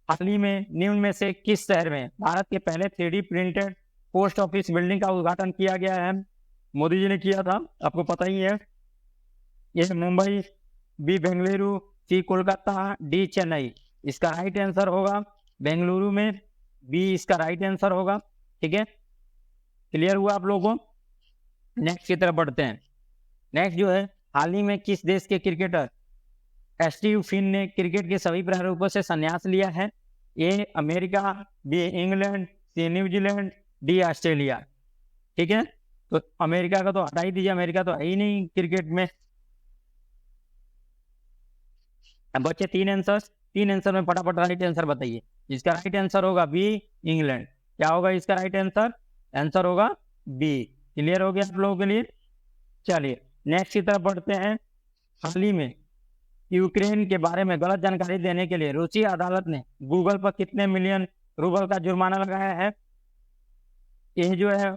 हाल ही में निम्न में से किस शहर में भारत के पहले 3D printed post office building का उद्घाटन किया गया है? मोदी जी ने किया था, आपको पता ही है। ये मुंबई, बी, बेंगलुरु, सी, कोलकाता, डी, चेन्नई? इसका राइट आंसर होगा बेंगलुरु में, बी इसका राइट आंसर होगा। ठीक है, क्लियर हुआ आप लोगों को। नेक्स्ट की तरफ बढ़ते हैं। नेक्स्ट जो है, हाल ही में किस देश के क्रिकेटर स्टीव फिन ने क्रिकेट के सभी प्रारूपों से संन्यास लिया है? ए, अमेरिका, बी, इंग्लैंड, सी, न्यूजीलैंड, डी, ऑस्ट्रेलिया? ठीक है, तो अमेरिका का तो हटा ही दीजिए, अमेरिका तो है ही नहीं क्रिकेट में। अब बच्चे तीन आंसर में फटाफट राइट आंसर बताइए। इसका राइट आंसर होगा बी, इंग्लैंड। क्या होगा इसका राइट आंसर? आंसर होगा बी। क्लियर हो गया आप लोगों के लिए। चलिए नेक्स्ट की तरफ बढ़ते हैं। हाल ही में यूक्रेन के बारे में गलत जानकारी देने के लिए रूसी अदालत ने गूगल पर कितने मिलियन रूबल का जुर्माना लगाया है? ए जो है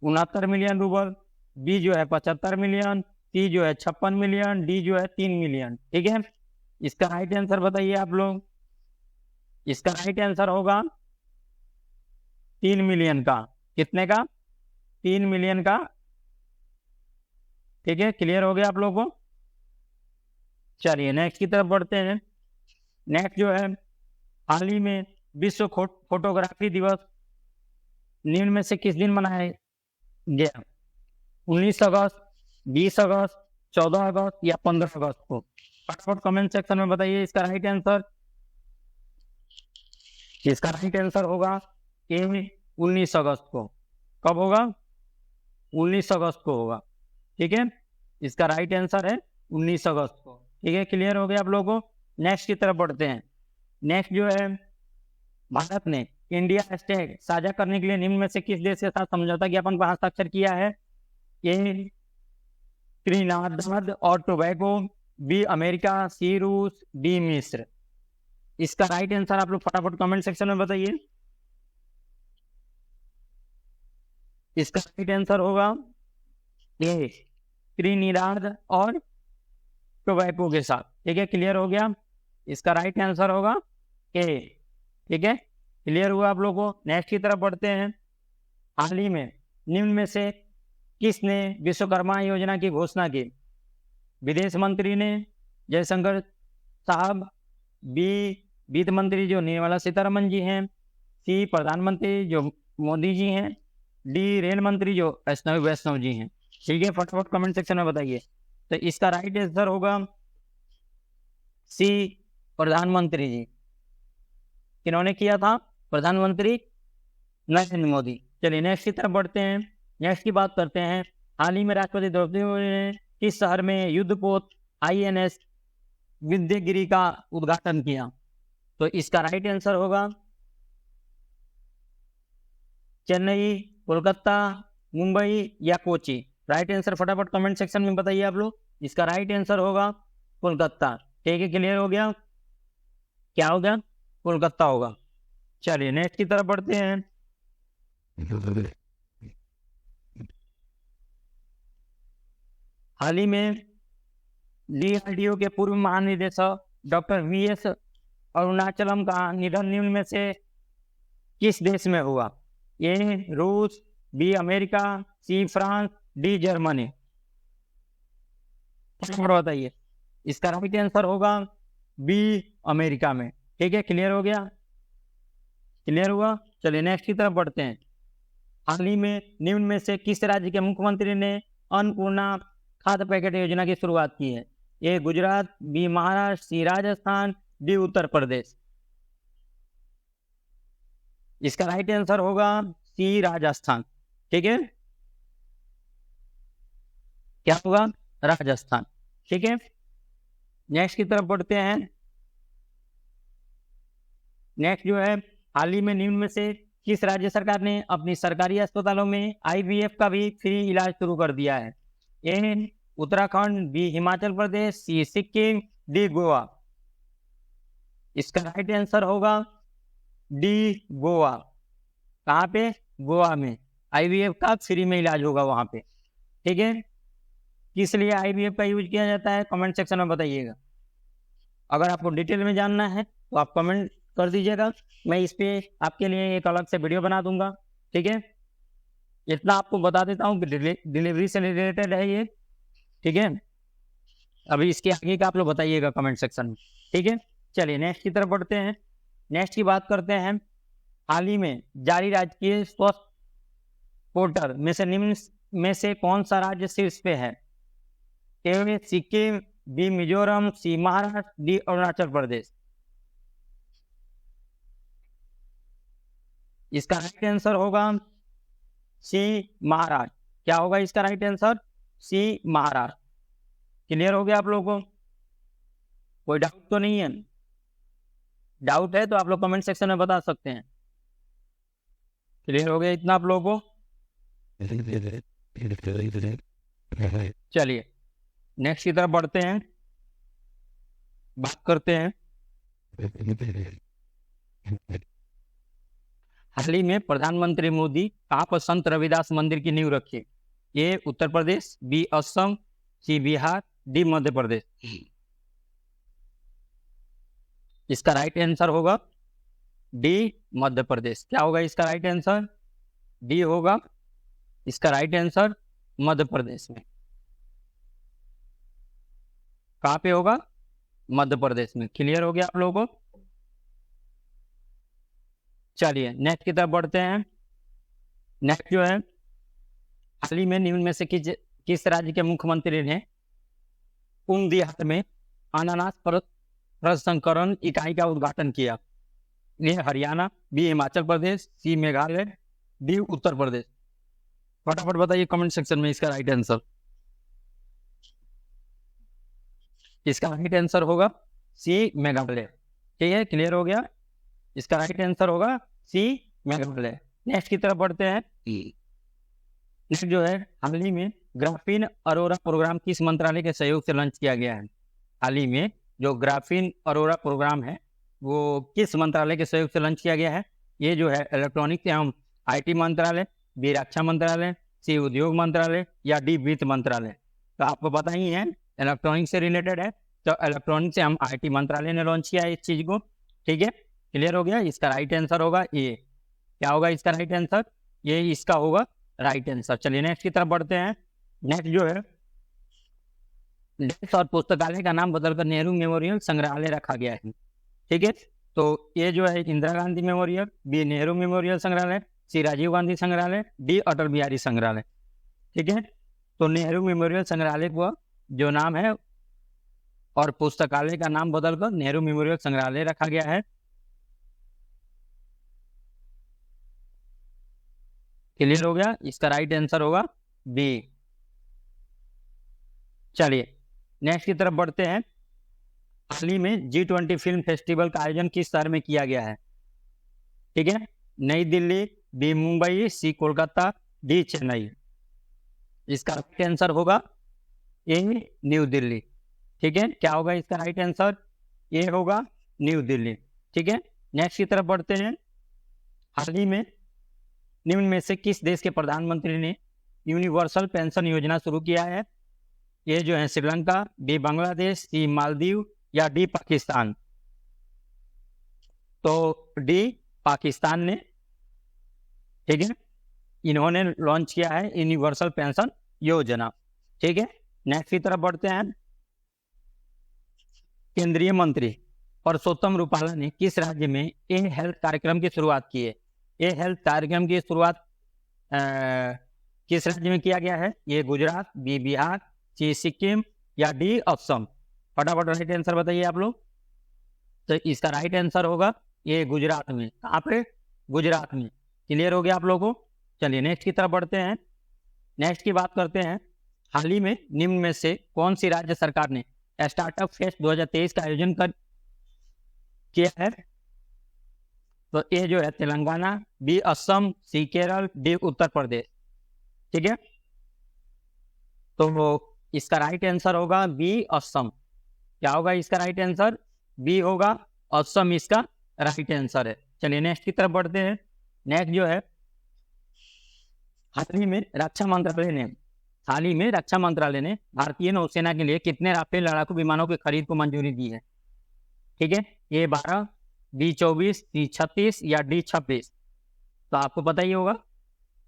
69 मिलियन रूबल, बी जो है 75 मिलियन, सी जो है 56 मिलियन, डी जो है 3 मिलियन। ठीक है, इसका राइट आंसर बताइए आप लोग। इसका राइट आंसर होगा 3 मिलियन का। कितने का? 3 मिलियन का। ठीक है, क्लियर हो गया आप लोगों को। चलिए नेक्स्ट की तरफ बढ़ते हैं। नेक्स्ट जो है हाल ही में विश्व फोटोग्राफी दिवस निम्न में से किस दिन मनाया गया? 19 अगस्त, 20 अगस्त, 14 अगस्त या 15 अगस्त को? फटाफट कमेंट सेक्शन में बताइए इसका राइट आंसर। इसका राइट आंसर होगा ए 19 अगस्त को। कब होगा? 19 अगस्त को होगा। ठीक है, इसका राइट आंसर है 19 अगस्त को। ठीक है, क्लियर हो गया आप लोगों को। नेक्स्ट की तरफ बढ़ते हैं। नेक्स्ट जो है भारत ने इंडिया हैशटैग साझा करने के लिए निम्न में से किस देश के साथ समझौता ज्ञापन पर हस्ताक्षर किया है? ए त्रिनाद और टोबैगो, बी अमेरिका, सी रूस, डी मिस्र। इसका राइट आंसर आप लोग फटाफट कमेंट सेक्शन में बताइए। इसका राइट आंसर होगा ए त्रिनिदाद और टोबैगो के साथ। ठीक है, क्लियर हो गया। इसका राइट आंसर होगा ए। ठीक है, क्लियर हुआ आप लोगों को। नेक्स्ट की तरफ बढ़ते हैं। हाल ही में निम्न में से किसने विश्वकर्मा योजना की घोषणा की? विदेश मंत्री ने, जयशंकर साहब, बी वित्त मंत्री जो निर्मला सीतारमन जी हैं, सी प्रधानमंत्री जो मोदी जी हैं, डी रेल मंत्री जो वैष्णव जी हैं। ठीक है, फटाफट कमेंट सेक्शन में बताइए। तो इसका राइट आंसर होगा सी प्रधानमंत्री जी। किन्होंने किया था? प्रधानमंत्री नरेंद्र मोदी। चलिए नेक्स्ट की तरफ बढ़ते हैं। नेक्स्ट की बात करते हैं। हाल ही में राष्ट्रपति द्रौपदी मुर्मू ने किस शहर में युद्धपोत INS विंध्यगिरि का उद्घाटन किया? तो इसका राइट आंसर होगा चेन्नई, कोलकाता, मुंबई या कोची। राइट आंसर फटाफट कमेंट सेक्शन में बताइए आप लोग। इसका राइट आंसर होगा कोलकाता। ठीक है, क्लियर हो गया। क्या हो गया? कोलकाता होगा। चलिए नेक्स्ट की तरफ बढ़ते हैं। हाल ही में DRDO के पूर्व महानिदेशक डॉक्टर VS अरुणाचलम का निधन निम्न में से किस देश में हुआ? ए रूस, B America, C France, D Germany. बताइए। इसका राइट आंसर होगा बी अमेरिका में। ठीक है, क्लियर हो गया। क्लियर हुआ। चलिए नेक्स्ट की तरफ बढ़ते हैं। हाल ही में निम्न में से किस राज्य के मुख्यमंत्री ने अन्नपूर्णा खाद्य पैकेट योजना की शुरुआत की है? ए गुजरात, बी महाराष्ट्र, सी राजस्थान, डी उत्तर प्रदेश। इसका राइट आंसर होगा सी राजस्थान। ठीक है, क्या होगा? राजस्थान। ठीक है, नेक्स्ट की तरफ बढ़ते हैं। नेक्स्ट जो है हाल ही में निम्न में से किस राज्य सरकार ने अपनी सरकारी अस्पतालों में IVF का भी फ्री इलाज शुरू कर दिया है? ए उत्तराखंड, बी हिमाचल प्रदेश, सी सिक्किम, डी गोवा। इसका राइट आंसर होगा डी गोवा। कहाँ पे? गोवा में IVF का फ्री में इलाज होगा वहां पे। ठीक है, किस लिए IVF का यूज किया जाता है कमेंट सेक्शन में बताइएगा। अगर आपको डिटेल में जानना है तो आप कमेंट कर दीजिएगा, मैं इस पे आपके लिए एक अलग से वीडियो बना दूंगा। ठीक है, इतना आपको बता देता हूँ कि डिलीवरी से रिलेटेड है ये। ठीक है, अभी इसके आगे का आप लोग बताइएगा कमेंट सेक्शन में। ठीक है, चलिए नेक्स्ट की तरफ बढ़ते हैं। नेक्स्ट की बात करते हैं। हाल ही में जारी राजकीय स्वास्थ्य पोर्टल में से निम्न में से कौन सा राज्य शीर्ष पे है? ए सिक्किम, बी मिजोरम, सी महाराष्ट्र, डी अरुणाचल प्रदेश। इसका राइट आंसर होगा सी महाराष्ट्र। क्या होगा इसका राइट आंसर? सी महाराष्ट्र। क्लियर हो गया आप लोगों को? कोई डाउट तो नहीं है? डाउट है तो आप लोग कमेंट सेक्शन में बता सकते हैं। क्लियर हो गया इतना आप लोगों को? चलिए नेक्स्ट की तरफ बढ़ते हैं, बात करते हैं। हाल ही में प्रधानमंत्री मोदी कहाँ पर संत रविदास मंदिर की नींव रखी? ए उत्तर प्रदेश, बी असम, सी बिहार, डी मध्य प्रदेश। इसका राइट आंसर होगा डी मध्य प्रदेश। क्या होगा इसका राइट आंसर? डी होगा इसका राइट आंसर, मध्य प्रदेश में। कहाँ पे होगा? मध्य प्रदेश में। क्लियर हो गया आप लोगों को? चलिए नेक्स्ट की तरफ बढ़ते हैं। नेक्स्ट जो है, हाल ही में निम्न में से किस राज्य के मुख्यमंत्री ने उनदिहात में अनानास प्रसंस्करण इकाई का उद्घाटन किया? ए हरियाणा, बी हिमाचल प्रदेश, सी मेघालय, डी उत्तर प्रदेश। फटाफट बताइए कमेंट सेक्शन में इसका राइट आंसर। इसका राइट आंसर होगा सी मेघालय। ठीक है, क्लियर हो गया? इसका राइट आंसर होगा सी मेघालय। नेक्स्ट की तरफ बढ़ते हैं। नेक्स्ट जो है, हाल ही में ग्राफीन अरोरा प्रोग्राम किस मंत्रालय के सहयोग से लॉन्च किया गया है? हाल ही में जो ग्राफीन अरोरा प्रोग्राम है वो किस मंत्रालय के सहयोग से लॉन्च किया गया है? ये जो है इलेक्ट्रॉनिक्स एवं आईटी मंत्रालय, बी रक्षा मंत्रालय, सी उद्योग मंत्रालय, या डी वित्त मंत्रालय। तो आपको पता ही है इलेक्ट्रॉनिक्स से रिलेटेड है, तो इलेक्ट्रॉनिक्स एवं आईटी मंत्रालय ने लॉन्च किया है इस चीज को। ठीक है, क्लियर हो गया? इसका राइट आंसर होगा ये। क्या होगा इसका राइट आंसर? ये इसका होगा राइट आंसर। चलिए नेक्स्ट की तरफ बढ़ते हैं। नेक्स्ट जो है, देश और पुस्तकालय का नाम बदलकर नेहरू मेमोरियल संग्रहालय रखा गया है। ठीक है, तो ये जो है Indira Gandhi memorial, B Nehru memorial संग्रहालय, सी राजीव गांधी संग्रहालय, डी अटल बिहारी संग्रहालय। ठीक है, तो नेहरू मेमोरियल संग्रहालय को जो नाम है और पुस्तकालय का नाम बदलकर नेहरू मेमोरियल संग्रहालय रखा गया है। क्लियर हो गया? इसका राइट आंसर होगा बी। चलिए नेक्स्ट की तरफ बढ़ते हैं। हाल ही में G20 फिल्म फेस्टिवल का आयोजन किस शहर में किया गया है? ठीक है, नई दिल्ली, बी मुंबई, सी कोलकाता, डी चेन्नई। इसका राइट आंसर होगा ए न्यू दिल्ली। ठीक है, क्या होगा इसका राइट आंसर? ए होगा न्यू दिल्ली। ठीक है, नेक्स्ट की तरफ बढ़ते हैं। हाल ही में निम्न में से किस देश के प्रधानमंत्री ने यूनिवर्सल पेंशन योजना शुरू किया है? ये जो है श्रीलंका, बी बांग्लादेश, सी मालदीव, या डी पाकिस्तान। तो डी पाकिस्तान ने, ठीक है, इन्होंने लॉन्च किया है यूनिवर्सल पेंशन योजना। ठीक है, नेक्स्ट की तरफ बढ़ते हैं। केंद्रीय मंत्री परसोत्तम रुपाला ने किस राज्य में ए हेल्थ कार्यक्रम की शुरुआत की है? ए हेल्थ कार्यक्रम की शुरुआत किस राज्य में किया गया है? ये गुजरात, बी बिहार, सी सिक्किम, या डी असम। फटाफट राइट आंसर बताइए आप लोग। तो इसका राइट आंसर होगा ये गुजरात में। कहाँ पे? गुजरात में। क्लियर हो गया आप लोगों को? चलिए नेक्स्ट की तरफ बढ़ते हैं। नेक्स्ट की बात करते हैं। हाल ही में निम्न में से कौन सी राज्य सरकार ने स्टार्टअप फेस्ट 2023 का आयोजन किया है? तो ये जो है तेलंगाना, बी असम, सी केरल, डी उत्तर प्रदेश। ठीक है, तो इसका राइट आंसर होगा बी असम। क्या होगा इसका राइट आंसर? बी होगा असम, इसका राइट आंसर है। चलिए नेक्स्ट की तरफ बढ़ते हैं। नेक्स्ट जो है, हाल ही में रक्षा मंत्रालय ने भारतीय नौसेना के लिए कितने राफेल लड़ाकू विमानों की खरीद को मंजूरी दी है? ठीक है, ए 12, बी 24, सी 36, या डी 26। तो आपको पता ही होगा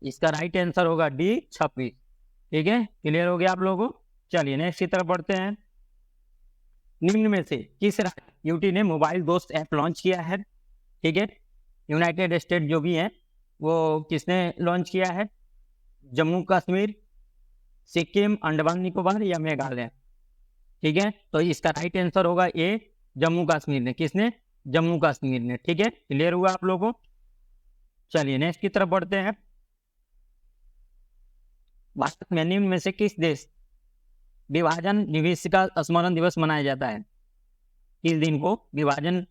इसका राइट आंसर होगा डी 26। ठीक है, क्लियर हो गया आप लोगों को? चलिए नेक्स्ट की तरफ बढ़ते हैं। निम्न में से किस राज्य यूटी ने मोबाइल दोस्त ऐप लॉन्च किया है? ठीक है, यूनाइटेड स्टेट जो भी है वो किसने लॉन्च किया है? जम्मू कश्मीर, सिक्किम, अंडमान निकोबार, या मेघालय। ठीक है, तो इसका राइट आंसर होगा ए जम्मू कश्मीर ने। किसने? जम्मू कश्मीर ने। ठीक है, क्लियर हुआ आप लोगों को? चलिए नेक्स्ट की तरफ बढ़ते हैं। भारत में निम्न में से किस देश विभाजन विभीषिका स्मरण दिवस मनाया जाता है? किस दिन को विभाजन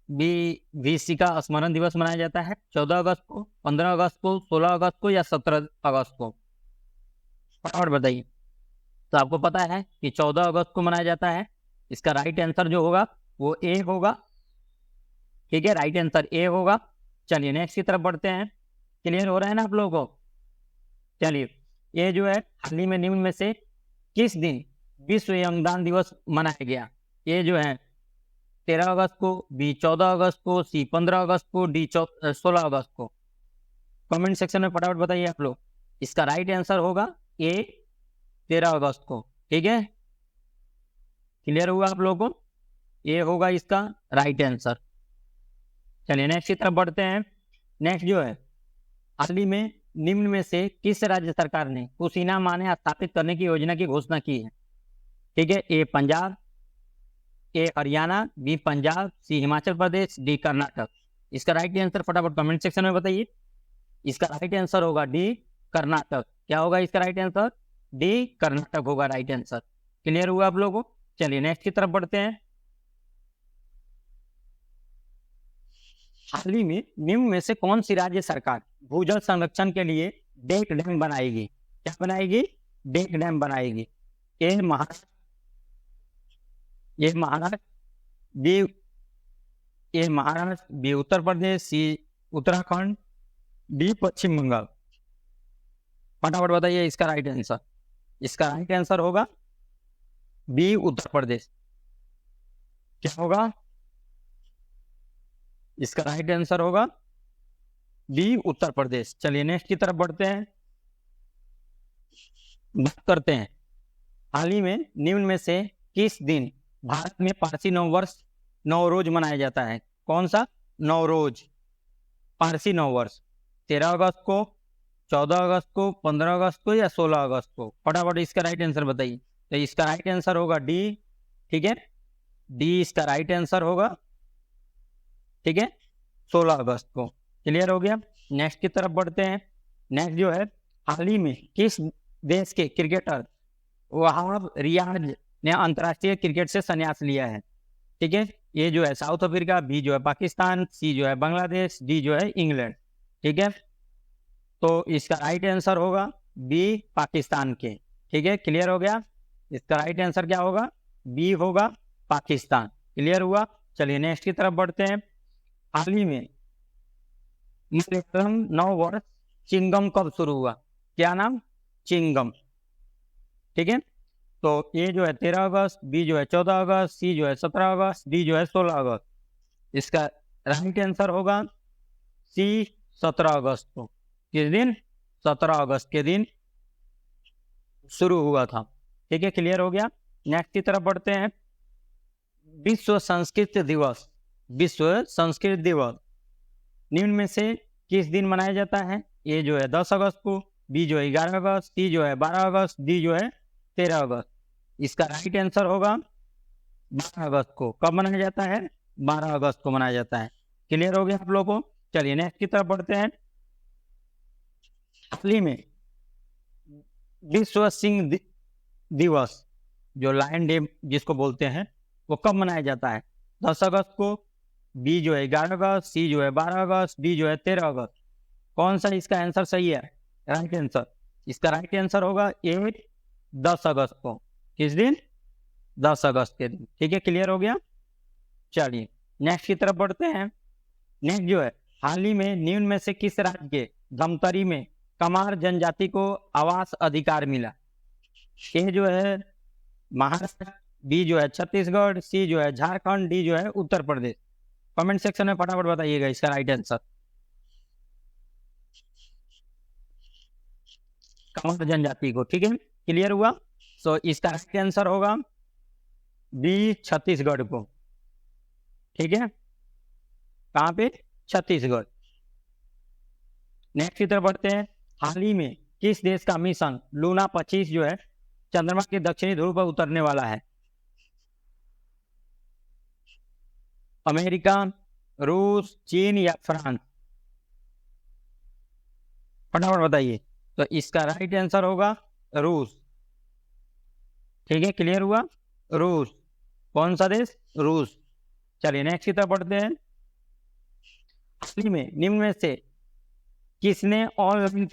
विभीषिका स्मरण दिवस मनाया जाता है? 14 अगस्त को, 15 अगस्त को, 16 अगस्त को, या 17 अगस्त को? और बताइए। तो आपको पता है कि 14 अगस्त को मनाया जाता है। इसका राइट आंसर जो होगा वो ए होगा। ठीक है, राइट आंसर ए होगा। चलिए नेक्स्ट की तरफ बढ़ते हैं। क्लियर हो रहा है ना आप लोगों को? चलिए, ये जो है हाल ही में निम्न में से किस दिन विश्व अंगदान दिवस मनाया गया? ये जो है 13 अगस्त को, बी 14 अगस्त को, सी 15 अगस्त को, डी 16 अगस्त को। कमेंट सेक्शन में फटाफट बताइए आप लोग। इसका राइट आंसर होगा ए 13 अगस्त को। ठीक है, क्लियर हुआ आप लोगों को? ये होगा इसका राइट आंसर। चलिए नेक्स्ट की तरफ बढ़ते हैं। नेक्स्ट जो है हाल ही में निम्न में से किस राज्य सरकार ने कुशीना माने स्थापित करने की योजना की घोषणा की है? ठीक है, ए पंजाब, ए हरियाणा, बी पंजाब, सी हिमाचल प्रदेश, डी कर्नाटक। इसका राइट आंसर फटाफट कमेंट सेक्शन में बताइए। इसका राइट आंसर होगा डी कर्नाटक। क्या होगा इसका राइट आंसर? डी कर्नाटक होगा राइट आंसर। क्लियर हुआ आप लोगों को? चलिए नेक्स्ट की तरफ बढ़ते हैं। हाल ही में निम्न में से कौन सी राज्य सरकार भूजल संरक्षण के लिए डेक डैम बनाएगी? क्या बनाएगी? डेक डैम बनाएगी। ए महाराष्ट्र, ये महाराष्ट्र, बी ये महाराष्ट्र, बी उत्तर प्रदेश, सी उत्तराखंड, डी पश्चिम बंगाल। फटाफट बताइए इसका राइट आंसर। इसका राइट आंसर होगा बी उत्तर प्रदेश। क्या होगा? इसका राइट आंसर होगा बी उत्तर प्रदेश। चलिए नेक्स्ट की तरफ बढ़ते हैं, बात करते हैं। हाल ही में निम्न में से किस दिन भारत में पारसी नववर्ष नवरोज मनाया जाता है? कौन सा नवरोज? पारसी नववर्ष 13 अगस्त को, 14 अगस्त को, 15 अगस्त को या 16 अगस्त को? फटाफट इसका राइट आंसर बताइए। तो इसका राइट आंसर होगा डी। ठीक है, डी इसका राइट आंसर होगा। ठीक है, 16 अगस्त को। क्लियर हो गया? नेक्स्ट की तरफ बढ़ते हैं। नेक्स्ट जो है हाल ही में किस देश के क्रिकेटर वहाब रियाज ने अंतरराष्ट्रीय क्रिकेट से संन्यास लिया है? ठीक है, ये जो है साउथ अफ्रीका, बी जो है पाकिस्तान, सी जो है बांग्लादेश, डी जो है इंग्लैंड। ठीक है, तो इसका राइट आंसर होगा बी पाकिस्तान के। ठीक है, क्लियर हो गया? इसका राइट आंसर क्या होगा? बी होगा पाकिस्तान। क्लियर हुआ? चलिए नेक्स्ट की तरफ बढ़ते हैं। हाल ही में मलयालम नववर्ष चिंगम कब शुरू हुआ? क्या नाम? चिंगम। ठीक है, तो ए जो है 13 अगस्त, बी जो है 14 अगस्त, सी जो है 17 अगस्त, डी जो है 16 अगस्त। इसका राइट आंसर होगा सी 17 अगस्त को। किस दिन? 17 अगस्त के दिन शुरू हुआ था। ठीक है, क्लियर हो गया? नेक्स्ट की तरफ बढ़ते हैं। विश्व संस्कृत दिवस, विश्व संस्कृत दिवस निम्न में से किस दिन मनाया जाता है? ए जो है 10 अगस्त को, बी जो है 11 अगस्त, सी जो है 12 अगस्त, डी जो है 13 अगस्त। इसका राइट आंसर होगा 12 अगस्त को। कब मनाया जाता है? 12 अगस्त को मनाया जाता है। क्लियर हो गया आप लोगों को? चलिए नेक्स्ट की तरफ बढ़ते हैं। हाल ही में विश्व सिंह दिवस, जो लायन डे जिसको बोलते हैं, वो कब मनाया जाता है? 10 अगस्त को, बी जो है 11 अगस्त, सी जो है 12 अगस्त, डी जो है 13 अगस्त। कौन सा इसका आंसर सही है? Right answer. इसका राइट आंसर होगा ए 10 अगस्त को। किस दिन? 10 अगस्त के दिन। ठीक है, क्लियर हो गया? चलिए नेक्स्ट की तरफ बढ़ते हैं। नेक्स्ट जो है हाल ही में निम्न में से किस राज्य के धमतरी में कमार जनजाति को आवास अधिकार मिला? ए जो है महाराष्ट्र, बी जो है छत्तीसगढ़, सी जो है झारखंड, डी जो है उत्तर प्रदेश। कमेंट सेक्शन में फटाफट बताइएगा इसका राइट आंसर। कमार जनजाति को। ठीक है, क्लियर हुआ? तो इसका राइट आंसर होगा बी छत्तीसगढ़ को। ठीक है, कहां पे? छत्तीसगढ़। नेक्स्ट की तरफ बढ़ते हैं। हाल ही में किस देश का मिशन लूना 25 जो है चंद्रमा के दक्षिणी ध्रुव पर उतरने वाला है? अमेरिका, रूस, चीन या फ्रांस? फटाफट बताइए। तो इसका राइट आंसर होगा रूस। ठीक है, क्लियर हुआ? रूस। कौन सा देश? रूस। चलिए नेक्स्ट की तरफ बढ़ते हैं। हाल ही में निम्न में से किसने ऑनलाइन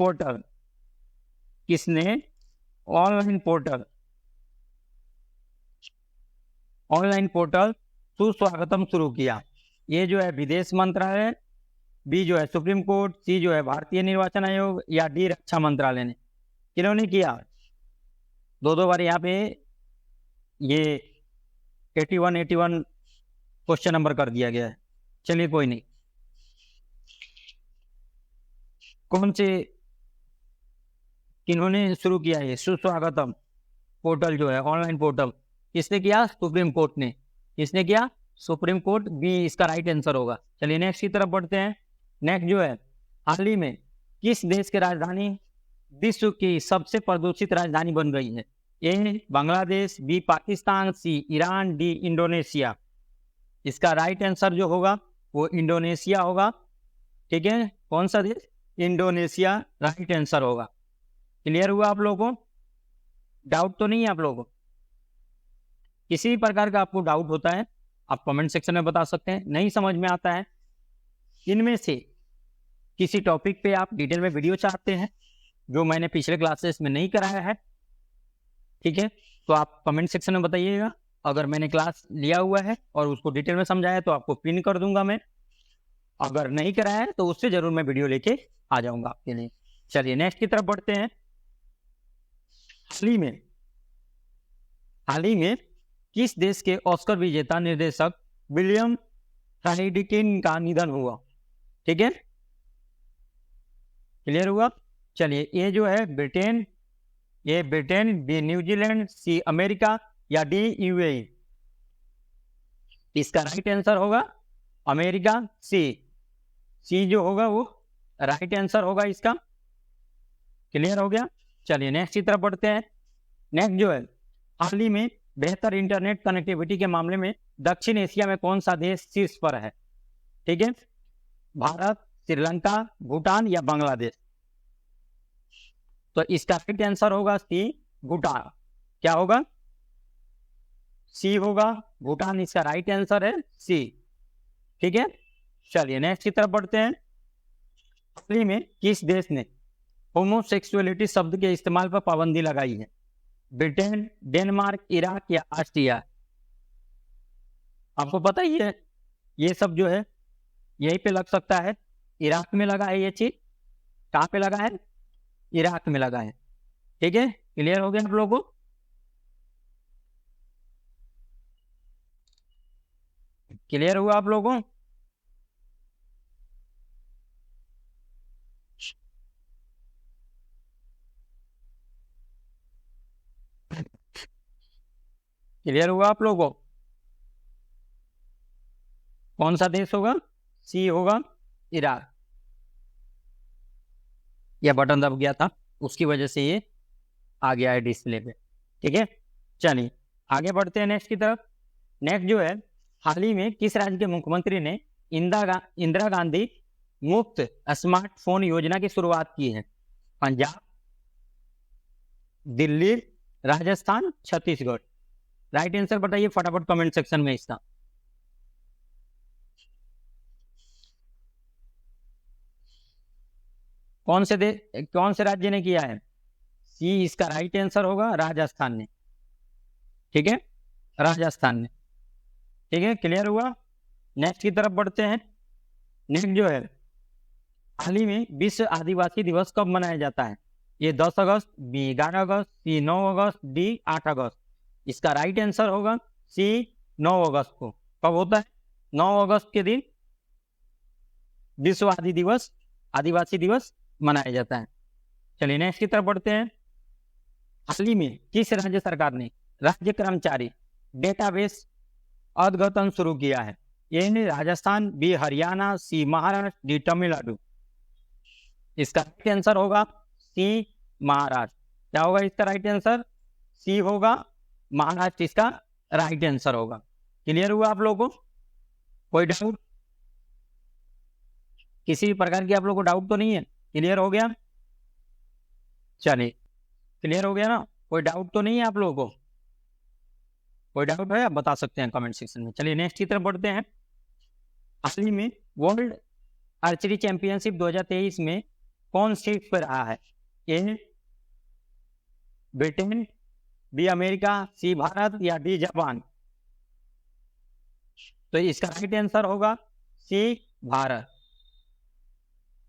पोर्टल ऑनलाइन पोर्टल सुस्वागतम शुरू किया? ये जो है विदेश मंत्रालय, बी जो है सुप्रीम कोर्ट, सी जो है भारतीय निर्वाचन आयोग, या डी रक्षा मंत्रालय ने? किन्होंने किया? दो बार यहाँ पे ये 81 क्वेश्चन नंबर कर दिया गया है। चलिए कोई नहीं। कौन से, किन्होंने शुरू किया ये सुस्वागतम पोर्टल जो है ऑनलाइन पोर्टल? किसने किया? सुप्रीम कोर्ट ने। किसने किया? सुप्रीम कोर्ट, बी इसका राइट आंसर होगा। चलिए नेक्स्ट की तरफ बढ़ते हैं। नेक्स्ट जो है, हाल ही में किस देश की राजधानी विश्व की सबसे प्रदूषित राजधानी बन गई है? ए बांग्लादेश, बी पाकिस्तान, सी ईरान, डी इंडोनेशिया। इसका राइट आंसर जो होगा वो इंडोनेशिया होगा। ठीक है, कौन सा देश? इंडोनेशिया राइट आंसर होगा। क्लियर हुआ आप लोगों को? डाउट तो नहीं है आप लोगों को? किसी भी प्रकार का आपको डाउट होता है आप कमेंट सेक्शन में बता सकते हैं। नहीं समझ में आता है, इनमें से किसी टॉपिक पे आप डिटेल में वीडियो चाहते हैं जो मैंने पिछले क्लासेस में नहीं कराया है, ठीक है, तो आप कमेंट सेक्शन में बताइएगा। अगर मैंने क्लास लिया हुआ है और उसको डिटेल में समझाया तो आपको पिन कर दूंगा मैं। अगर नहीं कराया है तो उससे जरूर मैं वीडियो लेके आ जाऊंगा आपके लिए। चलिए नेक्स्ट की तरफ बढ़ते हैं। हाल ही में किस देश के ऑस्कर विजेता निर्देशक विलियम फ्राइडकिन का निधन हुआ? ठीक है, क्लियर हुआ? चलिए, ये जो है ब्रिटेन, ये Britain, B New Zealand, C America, या डी यूएई। इसका राइट आंसर होगा अमेरिका, सी जो होगा वो राइट आंसर होगा इसका। क्लियर हो गया? चलिए नेक्स्ट की तरफ बढ़ते हैं। नेक्स्ट जो है, हाल ही में बेहतर इंटरनेट कनेक्टिविटी के मामले में दक्षिण एशिया में कौन सा देश शीर्ष पर है? ठीक है, भारत, श्रीलंका, भूटान, या बांग्लादेश। तो इसका राइट आंसर होगा सी भूटान। क्या होगा? सी होगा, भूटान इसका राइट आंसर है, सी। ठीक है, चलिए नेक्स्ट की तरफ बढ़ते हैं। हाल ही में किस देश ने होमोसेक्सुअलिटी शब्द के इस्तेमाल पर पाबंदी लगाई है? ब्रिटेन, डेनमार्क, इराक, या ऑस्ट्रिया। आपको पता ही है ये सब जो है यहीं पे लग सकता है। इराक में लगा है ये चीज। कहाँ पे लगा है? इराक में लगा है। ठीक है, क्लियर हो गया आप लोगों को? क्लियर हुआ आप लोगों को? क्लियर हुआ आप लोगों को? कौन सा देश होगा? सी होगा, इराक। यह बटन दब गया था, उसकी वजह से ये आ गया है डिस्प्ले पे। ठीक है, चलिए आगे बढ़ते हैं नेक्स्ट की तरफ। नेक्स्ट जो है, हाल ही में किस राज्य के मुख्यमंत्री ने इंदिरा गांधी मुफ्त स्मार्टफोन योजना की शुरुआत की है? पंजाब, दिल्ली, राजस्थान, छत्तीसगढ़। राइट आंसर बताइए फटाफट कमेंट सेक्शन में इसका। कौन से राज्य ने किया है? सी इसका राइट आंसर होगा, राजस्थान ने। ठीक है, राजस्थान ने। ठीक है, क्लियर हुआ? नेक्स्ट की तरफ बढ़ते हैं। नेक्स्ट जो है, हाल ही में विश्व आदिवासी दिवस कब मनाया जाता है? ये 10 अगस्त, बी 11 अगस्त, सी 9 अगस्त, डी 8 अगस्त। इसका राइट आंसर होगा सी 9 अगस्त को। कब होता है? 9 अगस्त के दिन विश्व आदिवासी दिवस मनाया जाता है। चलिए नेक्स्ट की तरफ बढ़ते हैं। हाल ही में किस राज्य सरकार ने राज्य कर्मचारी डेटाबेस अद्यतन शुरू किया है? ये राजस्थान, बी हरियाणा, सी महाराष्ट्र, डी तमिलनाडु। इसका राइट आंसर होगा सी महाराष्ट्र। क्या होगा इसका राइट आंसर? सी होगा, महाराष्ट्र इसका राइट आंसर होगा। क्लियर हुआ आप लोगों को? कोई डाउट? किसी भी प्रकार की आप लोगों को डाउट तो नहीं है? क्लियर हो गया? चलिए, क्लियर हो गया ना? कोई डाउट तो नहीं है आप लोगों को? कोई डाउट है आप बता सकते हैं कमेंट सेक्शन में। चलिए नेक्स्ट की तरफ बढ़ते हैं। हाल ही में वर्ल्ड आर्चरी चैंपियनशिप 2023 में कौन सीट पर रहा है? ए ब्रिटेन, बी अमेरिका, सी भारत, या डी जापान। तो इसका राइट आंसर होगा सी, भारत।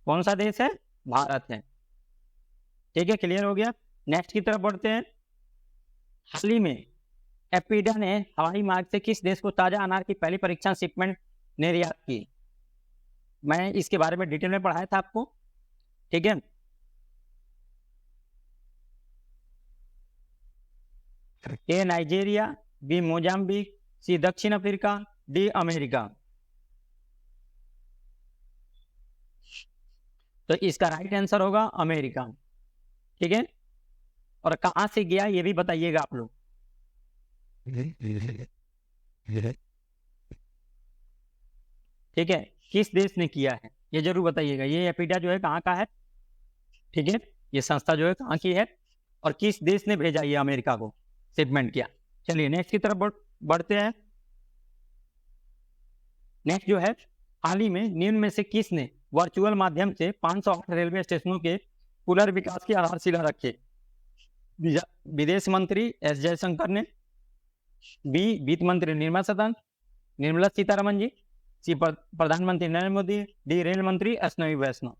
कौन सा देश है? भारत है। ठीक है, क्लियर हो गया। नेक्स्ट की तरफ बढ़ते हैं। हाल ही में एपीडा ने हवाई मार्ग से किस देश को ताजा अनार की पहली परीक्षण शिपमेंट निर्यात की? मैं इसके बारे में डिटेल में पढ़ाया था आपको। ठीक है, ए नाइजीरिया, बी मोजाम्बिक, सी दक्षिण अफ्रीका, डी अमेरिका। तो इसका राइट आंसर होगा अमेरिका। ठीक है, और कहां से गया ये भी बताइएगा आप लोग। ठीक है, किस देश ने किया है ये जरूर बताइएगा। ये एपीडा जो है कहाँ का है? ठीक है, ये संस्था जो है कहाँ की है और किस देश ने भेजा ये अमेरिका को शिपमेंट किया। चलिए नेक्स्ट की तरफ बढ़ते हैं। नेक्स्ट जो है, हाल ही में निम्न में से किसने वर्चुअल माध्यम से 508 रेलवे स्टेशनों के पुनर्विकास की आधारशिला रखी? विदेश मंत्री एस जयशंकर ने, बी वित्त मंत्री निर्मला सीतारमन जी, सी प्रधानमंत्री नरेंद्र मोदी, डी रेल मंत्री अश्विनी वैष्णव।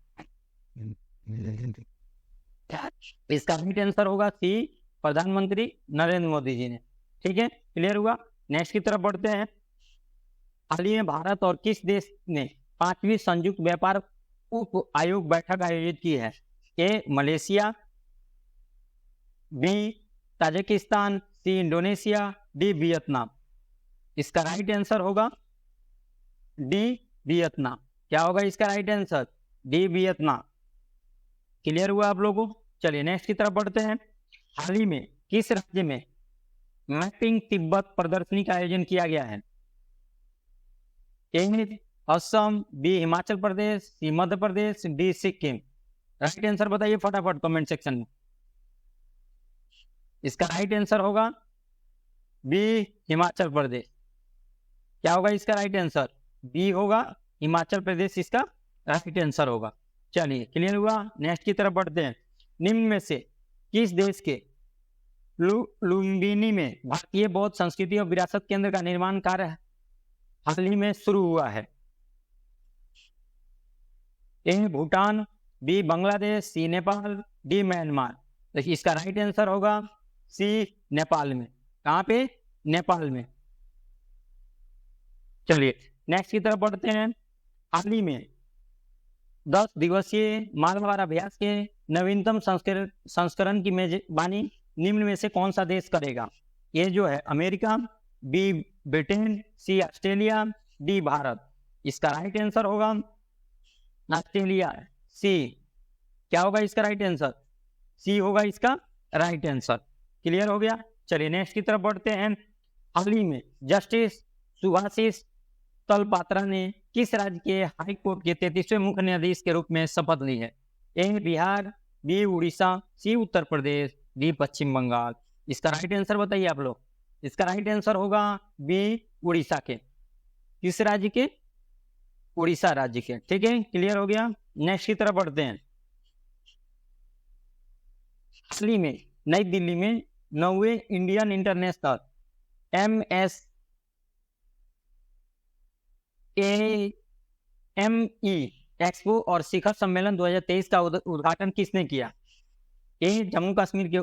इसका राइट आंसर होगा सी, प्रधानमंत्री नरेंद्र मोदी जी ने। ठीक है, क्लियर हुआ। नेक्स्ट की तरफ बढ़ते हैं। हाल ही में भारत और किस देश ने 5वीं संयुक्त व्यापार उप आयोग बैठक आयोजित की है? A Malaysia, B Tajikistan, C Indonesia, D Vietnam. इसका राइट आंसर होगा डी वियतनाम। क्या होगा इसका right answer? D Vietnam. Clear हुआ आप लोगों को। चलिए नेक्स्ट की तरफ बढ़ते हैं। हाल ही में किस राज्य में मैपिंग तिब्बत प्रदर्शनी का आयोजन किया गया है? ए असम, बी हिमाचल प्रदेश, सी Madhya Pradesh, D Sikkim. Right answer बताइए फटाफट कमेंट सेक्शन में। इसका राइट आंसर होगा बी हिमाचल प्रदेश। क्या होगा इसका राइट आंसर? बी होगा, हिमाचल प्रदेश इसका राइट आंसर होगा। चलिए क्लियर हुआ। नेक्स्ट की तरफ बढ़ते हैं। निम्न में से किस देश के लुम्बिनी में भारतीय बौद्ध संस्कृति और विरासत केंद्र का निर्माण कार्य हाल ही में शुरू हुआ है? ए भूटान, बी बांग्लादेश, सी नेपाल, डी म्यांमार। देखिए इसका राइट आंसर होगा सी, नेपाल में। कहां पे? नेपाल में। चलिए नेक्स्ट की तरफ बढ़ते हैं। हाल ही में 10 दिवसीय मालवार अभ्यास के नवीनतम संस्करण की मेजबानी निम्न में से कौन सा देश करेगा? ये जो है अमेरिका, बी ब्रिटेन, सी ऑस्ट्रेलिया, डी भारत। इसका राइट आंसर होगा ऑस्ट्रेलिया, सी। क्या होगा इसका राइट आंसर? सी होगा इसका राइट आंसर। क्लियर हो गया। चलिए नेक्स्ट की तरफ बढ़ते हैं। हाल ही में जस्टिस सुभाषिष तलपात्रा ने किस राज्य के हाई कोर्ट के 33वें मुख्य न्यायाधीश के रूप में शपथ ली है? ए बिहार, बी उड़ीसा, सी उत्तर प्रदेश, डी पश्चिम बंगाल। इसका राइट आंसर बताइए आप लोग। इसका राइट आंसर होगा बी उड़ीसा के। किस राज्य के? उड़ीसा राज्य के। ठीक है, क्लियर हो गया। नेक्स्ट की तरफ बढ़ते हैं। हाल ही में नई दिल्ली में 9वें इंडियन इंटरनेशनल MSAME एक्सपो और शिखर सम्मेलन 2023 का उद्घाटन किसने किया? ए जम्मू कश्मीर के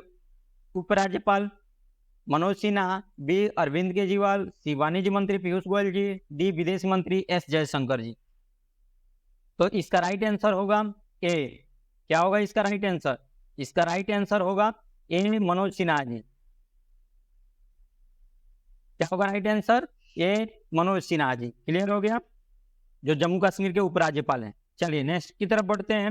उपराज्यपाल मनोज सिन्हा, बी अरविंद केजरीवाल, सी वाणिज्य मंत्री पीयूष गोयल जी, डी विदेश मंत्री एस जयशंकर जी। तो इसका राइट आंसर होगा ए। क्या होगा इसका राइट आंसर? इसका राइट आंसर होगा ए मनोज सिन्हा जी। क्या होगा राइट आंसर? ए मनोज सिन्हा जी। क्लियर हो गया, जो जम्मू कश्मीर के उपराज्यपाल हैं। चलिए नेक्स्ट की तरफ बढ़ते हैं।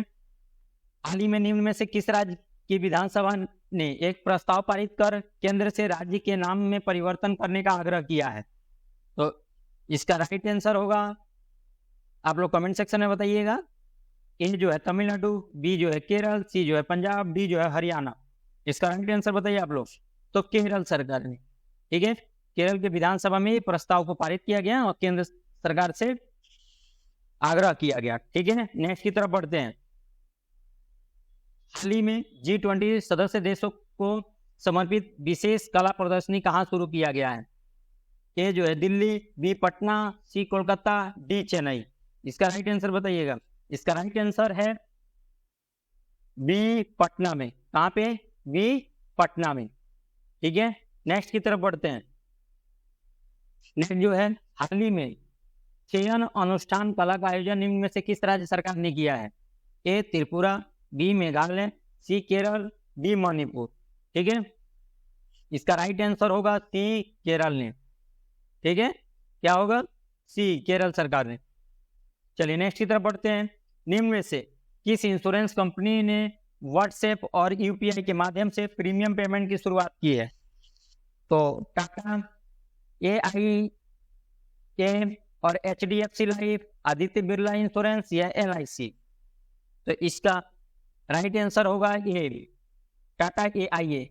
हाल ही में निम्न में से किस राज्य की विधानसभा ने एक प्रस्ताव पारित कर केंद्र से राज्य के नाम में परिवर्तन करने का आग्रह किया है? तो इसका राइट आंसर होगा, आप लोग कमेंट सेक्शन में बताइएगा। ए जो है तमिलनाडु, बी जो है केरल, सी जो है पंजाब, डी जो है हरियाणा। इसका राइट आंसर बताइए आप लोग। तो केरल सरकार ने, ठीक है, केरल के विधानसभा में प्रस्ताव को पारित किया गया और केंद्र सरकार से आग्रह किया गया। ठीक है, नेक्स्ट की तरफ बढ़ते हैं। हाल ही में G20 सदस्य देशों को समर्पित विशेष कला प्रदर्शनी कहां शुरू किया गया है? ए जो है दिल्ली, बी पटना, सी कोलकाता, डी चेन्नई। इसका राइट आंसर बताइएगा। इसका राइट आंसर है बी पटना में। कहाँ पे? बी पटना में। ठीक है, नेक्स्ट की तरफ बढ़ते हैं। नेक्स्ट जो है, हाल ही में चयन अनुष्ठान कला का आयोजन निम्न में से किस राज्य सरकार ने किया है? ए त्रिपुरा, बी मेघालय, सी केरल, डी मणिपुर। ठीक है, इसका राइट आंसर होगा सी केरल ने। ठीक है, क्या होगा? सी केरल सरकार ने। चलिए नेक्स्ट की तरफ बढ़ते हैं। निम्न में से किस इंश्योरेंस कंपनी ने व्हाट्सएप और यूपीआई के माध्यम से प्रीमियम पेमेंट की शुरुआत की है? तो टाटा, एआई के और HDFC life, Aditya Birla insurance या एलआईसी। तो इसका राइट आंसर होगा ए, टाटा एआईए।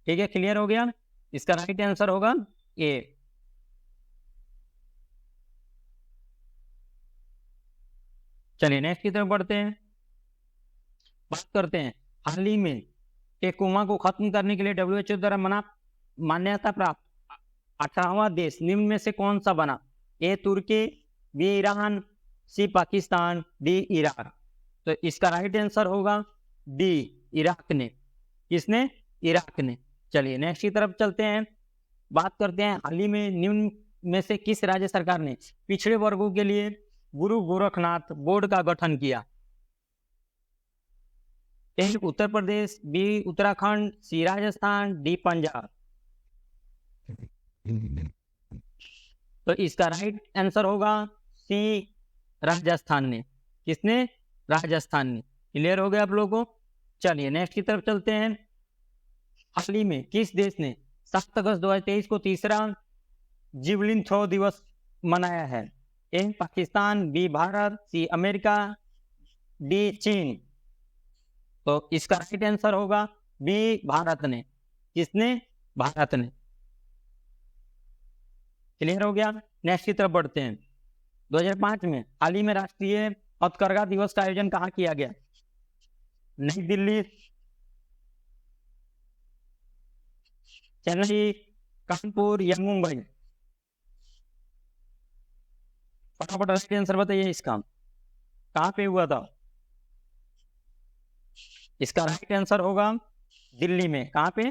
ठीक है, क्लियर हो गया? इसका राइट आंसर होगा ए। चलिए नेक्स्ट की तरफ बढ़ते हैं। बात करते हैं हाल ही में टेकुमा को खत्म करने के लिए डब्ल्यूएचओ द्वारा मान्यता प्राप्त 18वां देश निम्न में से कौन सा बना? ए तुर्की, बी ईरान, सी पाकिस्तान, डी इराक। तो इसका राइट आंसर होगा डी, इराक ने। किसने? इराक ने। चलिए नेक्स्ट की तरफ चलते हैं। बात करते हैं हाल ही में निम्न में से किस राज्य सरकार ने पिछड़े वर्गों के लिए गुरु गोरखनाथ बोर्ड का गठन किया? ए उत्तर प्रदेश, बी उत्तराखंड, सी राजस्थान, डी पंजाब। तो इसका राइट आंसर होगा सी, राजस्थान ने। किसने? राजस्थान ने। क्लियर हो गया आप लोगों को? चलिए नेक्स्ट की तरफ चलते हैं। हाल ही में किस देश ने 7 अगस्त 2023 को तीसरा जिवलिन थ्रो दिवस मनाया है? A Pakistan, B Bharat, C America, D चीन। तो इसका राइट आंसर होगा बी, भारत ने। किसने? भारत ने। क्लियर हो गया? नेक्स्ट की तरफ बढ़ते हैं। 2005 में हाल ही में राष्ट्रीय हथकरघा दिवस का आयोजन कहाँ किया गया? नई दिल्ली, चेन्नई, कानपुर या मुंबई। फटाफट राइट आंसर बताइए इसका। कहाँ पे हुआ था? इसका राइट आंसर होगा दिल्ली में। कहाँ पे?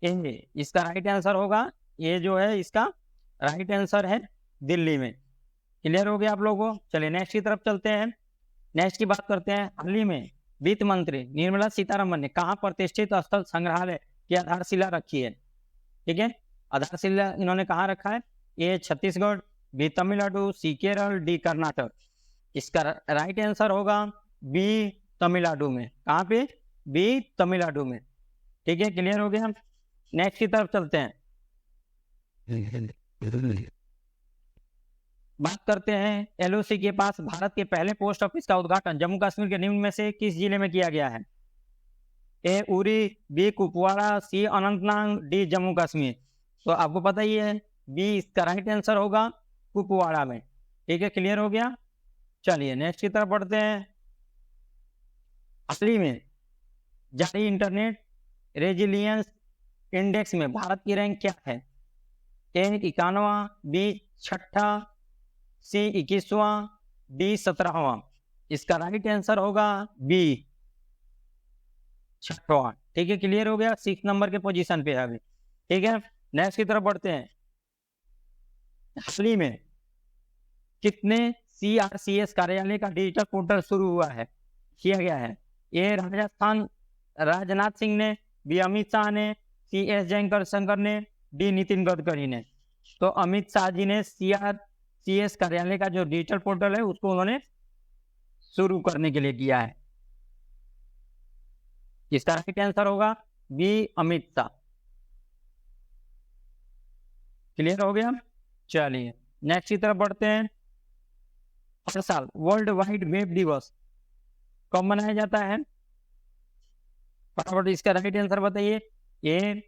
ए। इसका राइट आंसर होगा ये जो है, इसका राइट आंसर है दिल्ली में। क्लियर हो गया आप लोगों को? चलिए नेक्स्ट की तरफ चलते हैं। नेक्स्ट की बात करते हैं। हाल ही में वित्त मंत्री निर्मला सीतारमन ने कहाँ प्रतिष्ठित स्थल संग्रहालय की आधारशिला रखी है? ठीक है, आधारशिला इन्होंने कहाँ रखा है? ए छत्तीसगढ़, बी तमिलनाडु, सी केरल, डी कर्नाटक। इसका राइट आंसर होगा बी, तमिलनाडु में। कहाँ पे? बी, तमिलनाडु में। ठीक है, क्लियर हो गया? नेक्स्ट की तरफ चलते हैं। बात करते हैं एलओसी के पास भारत के पहले पोस्ट ऑफिस का उद्घाटन जम्मू कश्मीर के निम्न में से किस जिले में किया गया है? ए उरी, बी कुपवाड़ा, सी अनंतनाग, डी जम्मू कश्मीर। तो आपको पता ही है बी इसका राइट आंसर होगा कुपवाड़ा में। ठीक है, क्लियर हो गया? चलिए नेक्स्ट की तरफ बढ़ते हैं। हाल ही में जारी इंटरनेट रेजिलियंस इंडेक्स में भारत की रैंक क्या है? ए 91वां, बी 6ठा, सी 21वां, डी 17वां। इसका राइट आंसर होगा बी, 6वां। ठीक है, क्लियर हो गया? 6 नंबर के पोजीशन पे है अभी। ठीक है, नेक्स्ट की तरफ बढ़ते हैं। हाल ही में कितने सीआरसीएस कार्यालय का डिजिटल पोर्टल शुरू हुआ है, किया गया है? ए राजस्थान राजनाथ सिंह ने, बी अमित शाह ने, सी एस जयशंकर ने, डी नितिन गडकरी ने। तो अमित शाह जी ने सीआरसीएस कार्यालय का जो डिजिटल पोर्टल है उसको उन्होंने शुरू करने के लिए किया है। इसका राइट आंसर होगा बी, अमित शाह। क्लियर हो गया? चलिए नेक्स्ट की तरफ बढ़ते हैं। हर साल वर्ल्ड वाइड वेब दिवस कब मनाया जाता है? फटाफट इसका राइट आंसर बताइए। ए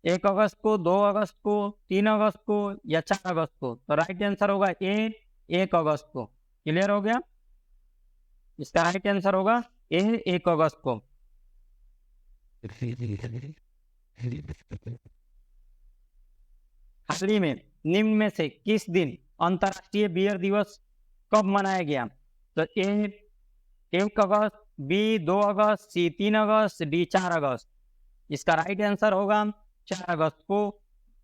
1 अगस्त को, 2 अगस्त को, 3 अगस्त को या 4 अगस्त को। तो राइट आंसर होगा ए, 1 अगस्त को। क्लियर हो गया? इसका राइट आंसर होगा ए, 1 अगस्त को। हाल ही में निम्न में से किस दिन अंतर्राष्ट्रीय बियर दिवस कब मनाया गया? तो ए 1 अगस्त, बी 2 अगस्त, सी 3 अगस्त, डी 4 अगस्त। इसका राइट आंसर होगा 4 अगस्त को,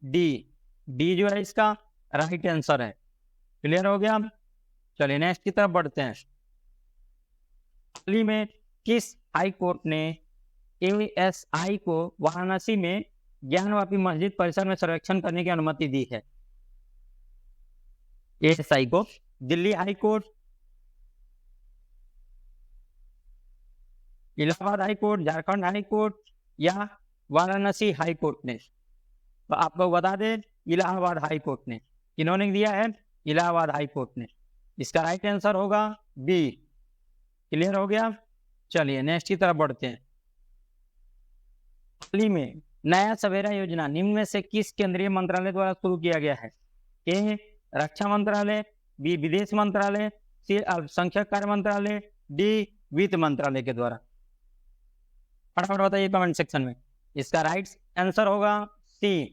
डी। डी जो है इसका राइट आंसर है। क्लियर हो गया? चलिए नेक्स्ट की तरफ बढ़ते हैं। हाल ही में किस हाई कोर्ट ने ASI को वाराणसी में ज्ञानवापी मस्जिद परिसर में सर्वेक्षण करने की अनुमति दी है? ASI को Delhi high court, Allahabad high court, Jharkhand high court या वाराणसी हाई कोर्ट ने? तो आप लोग बता दें, इलाहाबाद हाई कोर्ट ने। किन्होंने दिया है? इलाहाबाद हाई कोर्ट ने। इसका राइट आंसर होगा बी। क्लियर हो गया? चलिए नेक्स्ट की तरफ बढ़ते हैं। हाल ही में नया सवेरा योजना निम्न में से किस केंद्रीय मंत्रालय द्वारा शुरू किया गया है? ए रक्षा मंत्रालय, बी विदेश मंत्रालय, सी अल्पसंख्यक कार्य मंत्रालय, डी वित्त मंत्रालय के द्वारा। फटाफट बताइए कमेंट सेक्शन में। इसका राइट आंसर होगा सी,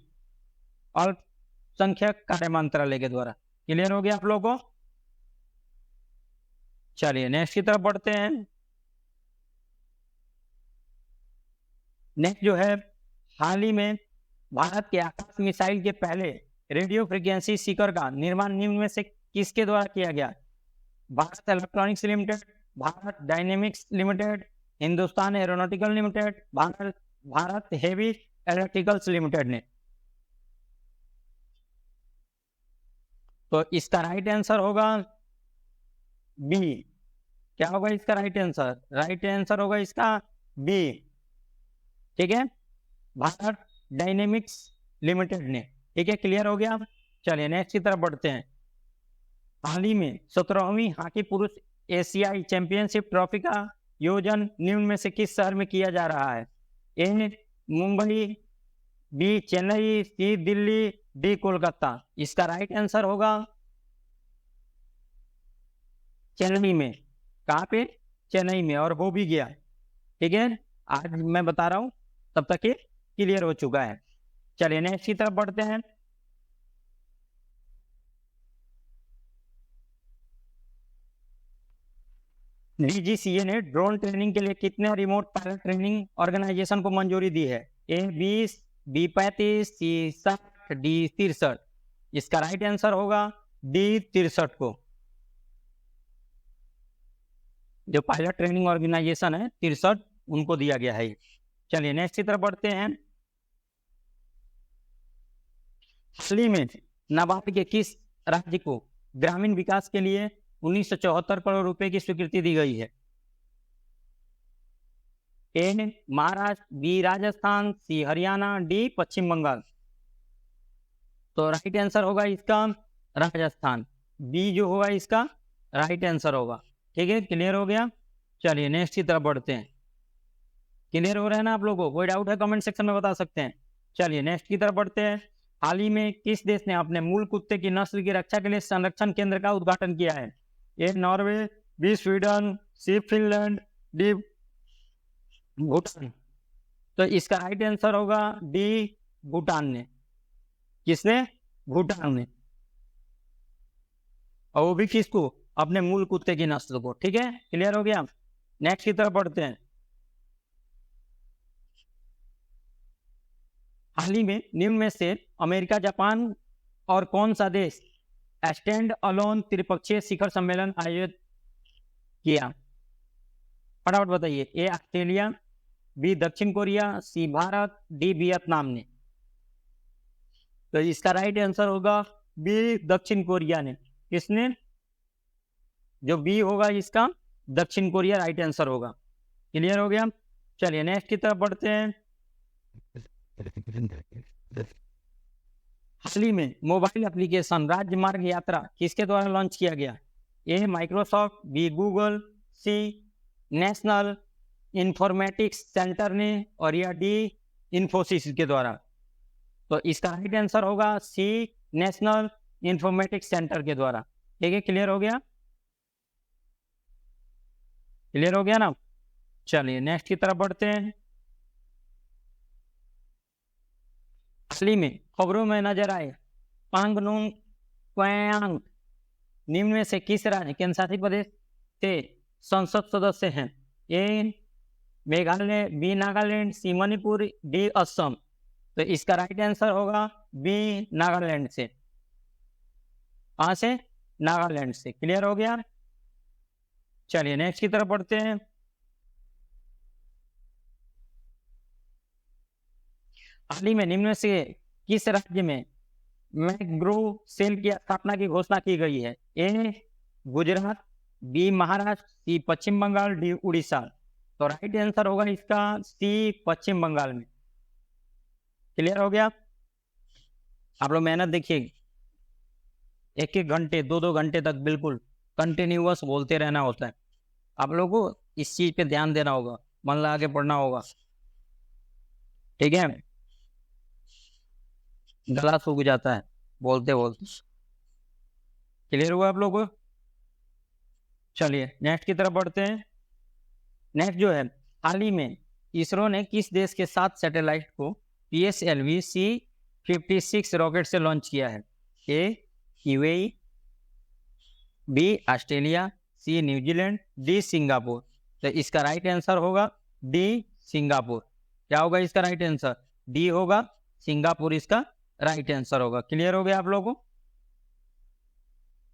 अल्पसंख्यक कार्य मंत्रालय के द्वारा। क्लियर हो गया आप लोगों को? चलिए नेक्स्ट की तरफ बढ़ते हैं। नेक्स्ट जो है, हाल ही में भारत के आकाश मिसाइल के पहले रेडियो फ्रीक्वेंसी सीकर का निर्माण निम्न में से किसके द्वारा किया गया? Bharat electronics limited, Bharat dynamics limited, Hindustan aeronautical limited, Bharat heavy electricals limited ने। तो इसका राइट आंसर होगा बी। क्या होगा इसका राइट आंसर? राइट आंसर होगा इसका बी। ठीक है, भारत डायनेमिक्स लिमिटेड ने। ठीक है, क्लियर हो गया? चलिए नेक्स्ट की तरफ बढ़ते हैं। हाल ही में 17वीं हॉकी पुरुष एशियाई चैंपियनशिप ट्रॉफी का आयोजन निम्न में से किस शहर में किया जा रहा है? ए मुंबई, बी चेन्नई, सी दिल्ली, डी कोलकाता। इसका राइट आंसर होगा चेन्नई में। कहाँ पे? चेन्नई में, और हो भी गया। ठीक है, आज मैं बता रहा हूं, तब तक ये क्लियर हो चुका है। चलिए नेक्स्ट की तरफ बढ़ते हैं। DGCA ने ड्रोन ट्रेनिंग के लिए कितने रिमोट पायलट ट्रेनिंग ऑर्गेनाइजेशन को मंजूरी दी है? ए 20, बी 35, सी 60, डी 63। इसका राइट आंसर होगा डी 63 को। जो पायलट ट्रेनिंग ऑर्गेनाइजेशन है 63, उनको दिया गया है। चलिए नेक्स्ट की तरफ बढ़ते हैं। हाल ही में नाबार्ड के किस राज्य को ग्रामीण विकास के लिए 1974 करोड़ रुपए की स्वीकृति दी गई है? A Maharashtra, B Rajasthan, C Haryana, D पश्चिम बंगाल। तो राइट आंसर होगा इसका राजस्थान। बी जो होगा इसका राइट आंसर होगा। ठीक है, क्लियर हो गया? चलिए नेक्स्ट की तरफ बढ़ते हैं। क्लियर हो रहा है ना आप लोगों को? कोई डाउट है कमेंट सेक्शन में बता सकते हैं। चलिए नेक्स्ट की तरफ बढ़ते हैं। हाल ही में किस देश ने अपने मूल कुत्ते की नस्ल की रक्षा के लिए संरक्षण केंद्र का उद्घाटन किया है? A Norway, B Sweden, C Finland, D Bhutan. तो इसका राइट आंसर होगा डी भूटान ने। किसने? भूटान ने। और वो भी किसको? अपने मूल कुत्ते की नस्ल को। ठीक है, क्लियर हो गया? नेक्स्ट की तरफ बढ़ते हैं। हाल ही में निम्न में से अमेरिका, जापान और कौन सा देश स्टैंड अलोन त्रिपक्षीय शिखर सम्मेलन आयोजित किया? फटाफट बताइए। ए ऑस्ट्रेलिया, बी दक्षिण कोरिया, सी भारत, डी वियतनाम ने। तो इसका राइट आंसर होगा बी दक्षिण कोरिया ने। किसने? जो बी होगा इसका दक्षिण कोरिया राइट आंसर होगा। क्लियर हो गया? चलिए नेक्स्ट की तरफ बढ़ते हैं। हाल ही में मोबाइल एप्लीकेशन राजमार्ग यात्रा किसके द्वारा लॉन्च किया गया? A Microsoft, B Google, C National Informatics Centre ने, और या डी इन्फोसिस के द्वारा। तो इसका राइट आंसर होगा सी नेशनल इंफॉर्मेटिक्स सेंटर के द्वारा। ठीक है, क्लियर हो गया? क्लियर हो गया ना? चलिए नेक्स्ट की तरफ बढ़ते हैं। हाल ही में खबरों में नजर आए पांगनुंग क्वांग निम्न में से किस राज्य केंद्र शासित प्रदेश से संसद सदस्य हैं? ए मेघालय, बी नागालैंड, सी मणिपुर, डी असम। तो इसका राइट आंसर होगा बी नागालैंड से। कहां से? नागालैंड से। क्लियर हो गया? चलिए नेक्स्ट की तरफ बढ़ते हैं। हाल ही में निम्न में से किस राज्य में मैंग्रोव सेल की स्थापना की घोषणा की गई है? ए गुजरात, बी महाराष्ट्र, सी पश्चिम बंगाल, डी उड़ीसा। तो राइट आंसर होगा इसका सी पश्चिम बंगाल में। क्लियर हो गया? आप लोग मेहनत देखिए, एक एक घंटे 2-2 घंटे तक बिल्कुल कंटिन्यूअस बोलते रहना होता है। आप लोगों को इस चीज पे ध्यान देना होगा, मन लगा के पढ़ना होगा। ठीक है? गला सूख जाता है बोलते बोलते। क्लियर हुआ आप लोगों को? चलिए नेक्स्ट की तरफ बढ़ते हैं। नेक्स्ट जो है, हाल ही में इसरो ने किस देश के 7 सैटेलाइट को PSLV C56 रॉकेट से लॉन्च किया है? ए यूएई, बी ऑस्ट्रेलिया, सी न्यूजीलैंड, डी सिंगापुर। तो इसका राइट आंसर होगा डी सिंगापुर। क्या होगा इसका राइट आंसर? डी होगा, सिंगापुर इसका राइट आंसर होगा। क्लियर हो गया आप लोगों को?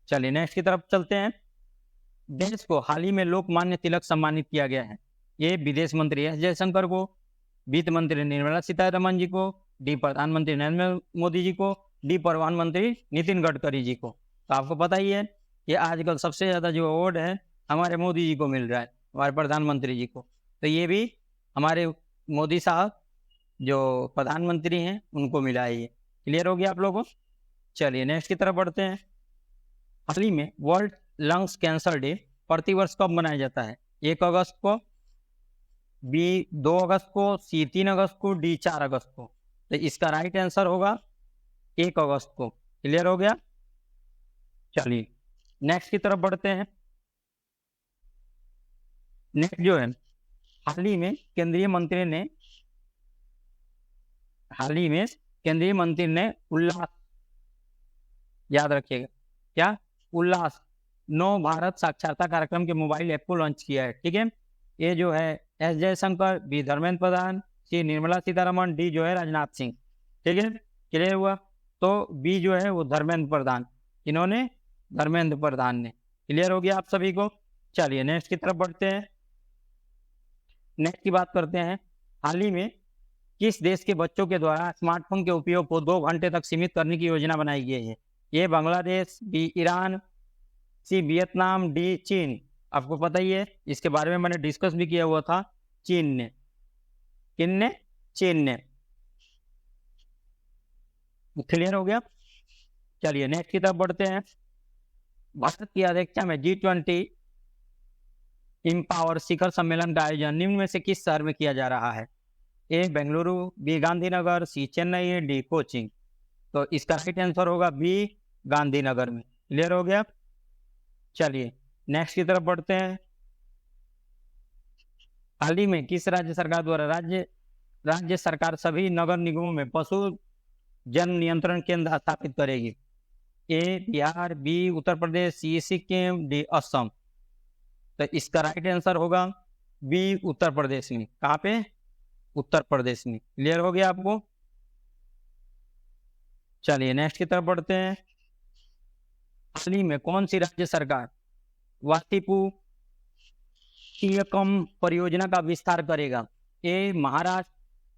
चलिए नेक्स्ट की तरफ चलते हैं। देश को हाल ही में लोकमान्य तिलक सम्मानित किया गया है। ये विदेश मंत्री एस जयशंकर को, वित्त मंत्री निर्मला सीतारमण जी को, डी प्रधानमंत्री नरेंद्र मोदी जी को, डी परिवहन मंत्री नितिन गडकरी जी को। तो आपको पता ही है कि आजकल सबसे ज्यादा जो अवार्ड है हमारे मोदी जी को मिल रहा है, हमारे प्रधानमंत्री जी को। तो ये भी हमारे मोदी साहब जो प्रधानमंत्री हैं उनको मिला है ये। क्लियर हो गया आप लोगों को? चलिए नेक्स्ट की तरफ बढ़ते हैं। हाल ही में वर्ल्ड लंग्स कैंसर डे प्रतिवर्ष कब मनाया जाता है? 1 अगस्त को, बी 2 अगस्त को, सी 3 अगस्त को, डी 4 अगस्त को। तो इसका राइट आंसर होगा 1 अगस्त को। क्लियर हो गया? चलिए नेक्स्ट की तरफ बढ़ते हैं। नेक्स्ट जो है, हाल ही में केंद्रीय मंत्री ने उल्लास, याद रखिएगा क्या, उल्लास 9 भारत साक्षरता कार्यक्रम के मोबाइल ऐप को लॉन्च किया है। ठीक है? ये जो है एस जयशंकर, बी धर्मेंद्र प्रधान, सी निर्मला सीतारमण, डी जो है राजनाथ सिंह। ठीक है? क्लियर हुआ? तो बी जो है वो धर्मेंद्र प्रधान। इन्होंने धर्मेंद्र प्रधान ने। क्लियर हो गया आप सभी को? चलिए नेक्स्ट की तरफ बढ़ते हैं। नेक्स्ट की बात करते हैं। हाल ही में किस देश के बच्चों के द्वारा स्मार्टफोन के उपयोग को 2 घंटे तक सीमित करने की योजना बनाई गई है? ये Bangladesh, B Iran, C Vietnam, D चीन। आपको पता ही है, इसके बारे में मैंने डिस्कस भी किया हुआ था। चीन ने। किन ने? चीन ने। क्लियर हो गया? चलिए नेक्स्ट की तरफ बढ़ते हैं। भारत की अध्यक्षता में G20 इम्पावर शिखर सम्मेलन का आयोजन निम्न में से किस शहर में किया जा रहा है? ए बेंगलुरु, बी गांधीनगर, सी चेन्नई, डी कोचिंग। तो इसका राइट आंसर होगा बी गांधीनगर में। क्लियर हो गया? चलिए नेक्स्ट की तरफ बढ़ते हैं। हाल ही में किस राज्य सरकार द्वारा राज्य सरकार सभी नगर निगमों में पशु जन नियंत्रण केंद्र स्थापित करेगी? ए बिहार, बी उत्तर प्रदेश, सी सिक्किम, डी असम। तो इसका राइट आंसर होगा बी उत्तर प्रदेश में। कहाँ पे? उत्तर प्रदेश में। क्लियर हो गया आपको? चलिए नेक्स्ट की तरफ बढ़ते हैं। हाल ही में कौन सी राज्य सरकार वाटिपुटियकम परियोजना का विस्तार करेगा? ए महाराष्ट्र,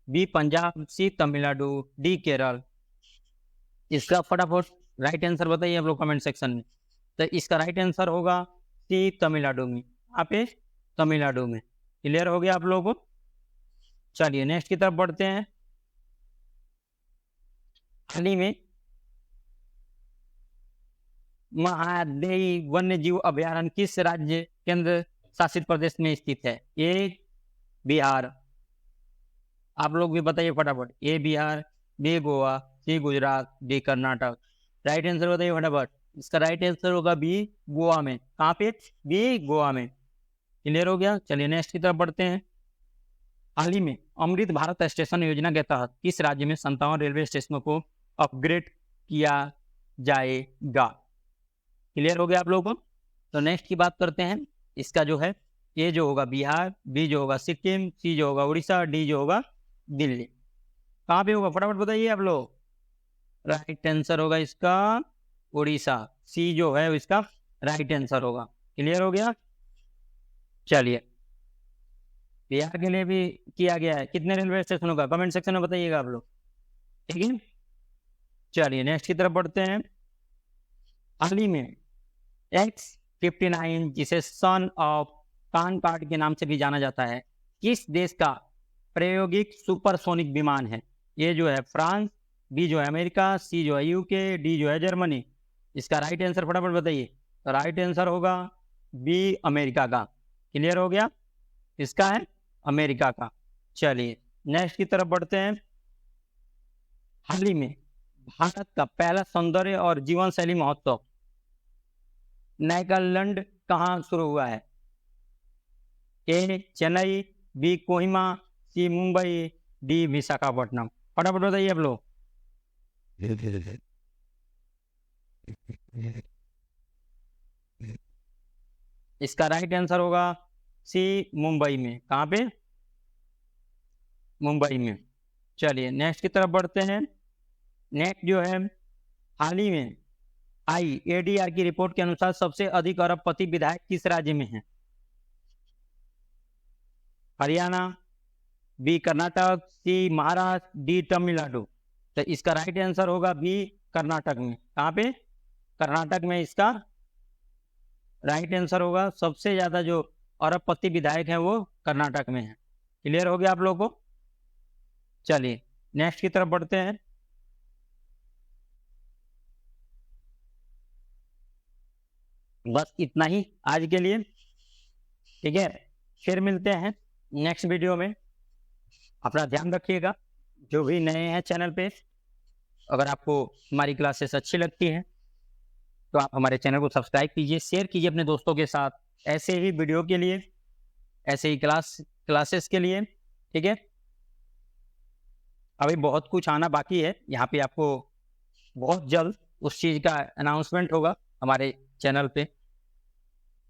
बी पंजाब, सी तमिलनाडु, डी केरल। इसका फटाफट राइट आंसर बताइए आप लोग कमेंट सेक्शन में। तो इसका राइट आंसर होगा सी तमिलनाडु में। आप तमिलनाडु में। क्लियर हो गया आप लोगों को? चलिए नेक्स्ट की तरफ बढ़ते हैं। हाल ही में महादेई वन्य जीव अभयारण्य किस राज्य केंद्र शासित प्रदेश में स्थित है? ए बिहार। आप लोग भी बताइए फटाफट। A Bihar, B Goa, C Gujarat, D Karnataka. Right answer बताइए फटाफट। इसका राइट आंसर होगा बी गोवा में। कहाँ पे? बी गोवा में। क्लियर हो गया? चलिए नेक्स्ट की तरफ बढ़ते हैं। हाल ही में अमृत भारत स्टेशन योजना के तहत किस राज्य में 57 रेलवे स्टेशनों को अपग्रेड किया जाएगा। क्लियर हो गया आप लोगों को? तो नेक्स्ट की बात करते हैं। इसका जो है ए जो होगा बिहार, बी जो होगा सिक्किम, सी जो होगा उड़ीसा, डी जो होगा दिल्ली। कहाँ पे होगा फटाफट बताइए आप लोग। राइट आंसर होगा इसका उड़ीसा। सी जो है इसका राइट आंसर होगा। क्लियर हो गया? चलिए, बिहार के लिए भी किया गया है। कितने रेलवे स्टेशन होगा कमेंट सेक्शन में बताइएगा आप लोग। ठीक है, चलिए नेक्स्ट की तरफ बढ़ते हैं। हाल ही में X-59 जिसे सन ऑफ कॉनकॉर्ड के नाम से भी जाना जाता है, किस देश का प्रायोगिक सुपरसोनिक विमान है? ये जो है फ्रांस, बी जो है अमेरिका, सी जो है यूके, डी जो है जर्मनी। इसका राइट आंसर फटाफट बताइए। तो राइट आंसर होगा बी अमेरिका का। क्लियर हो गया? इसका है अमेरिका का। चलिए नेक्स्ट की तरफ बढ़ते हैं। हाल ही में भारत का पहला सौंदर्य और जीवन शैली महोत्सव नागालैंड कहाँ शुरू हुआ है? ए चेन्नई, बी कोहिमा, सी मुंबई, डी विशाखापट्टनम। फटाफट बताइए आप लोग। इसका राइट आंसर होगा सी मुंबई में। कहाँ पे? मुंबई में। चलिए नेक्स्ट की तरफ बढ़ते हैं। नेक्स्ट जो है हाल ही में IADR की रिपोर्ट के अनुसार सबसे अधिक अरबपति विधायक किस राज्य में हैं? हरियाणा, बी कर्नाटक, सी महाराष्ट्र, डी तमिलनाडु। तो इसका राइट आंसर होगा बी कर्नाटक में। कहाँ पे? कर्नाटक में इसका राइट आंसर होगा। सबसे ज्यादा जो अरबपति विधायक हैं वो कर्नाटक में है। क्लियर हो गया आप लोगों को? चलिए नेक्स्ट की तरफ बढ़ते हैं। बस इतना ही आज के लिए। ठीक है, फिर मिलते हैं नेक्स्ट वीडियो में। अपना ध्यान रखिएगा। जो भी नए हैं चैनल पे, अगर आपको हमारी क्लासेस अच्छी लगती हैं तो आप हमारे चैनल को सब्सक्राइब कीजिए, शेयर कीजिए अपने दोस्तों के साथ, ऐसे ही वीडियो के लिए, ऐसे ही क्लासेस के लिए। ठीक है, अभी बहुत कुछ आना बाकी है यहाँ पे। आपको बहुत जल्द उस चीज़ का अनाउंसमेंट होगा हमारे चैनल पे।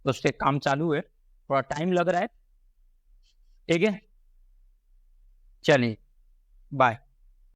उस पर काम चालू है, थोड़ा टाइम लग रहा है। ठीक है, चलिए बाय।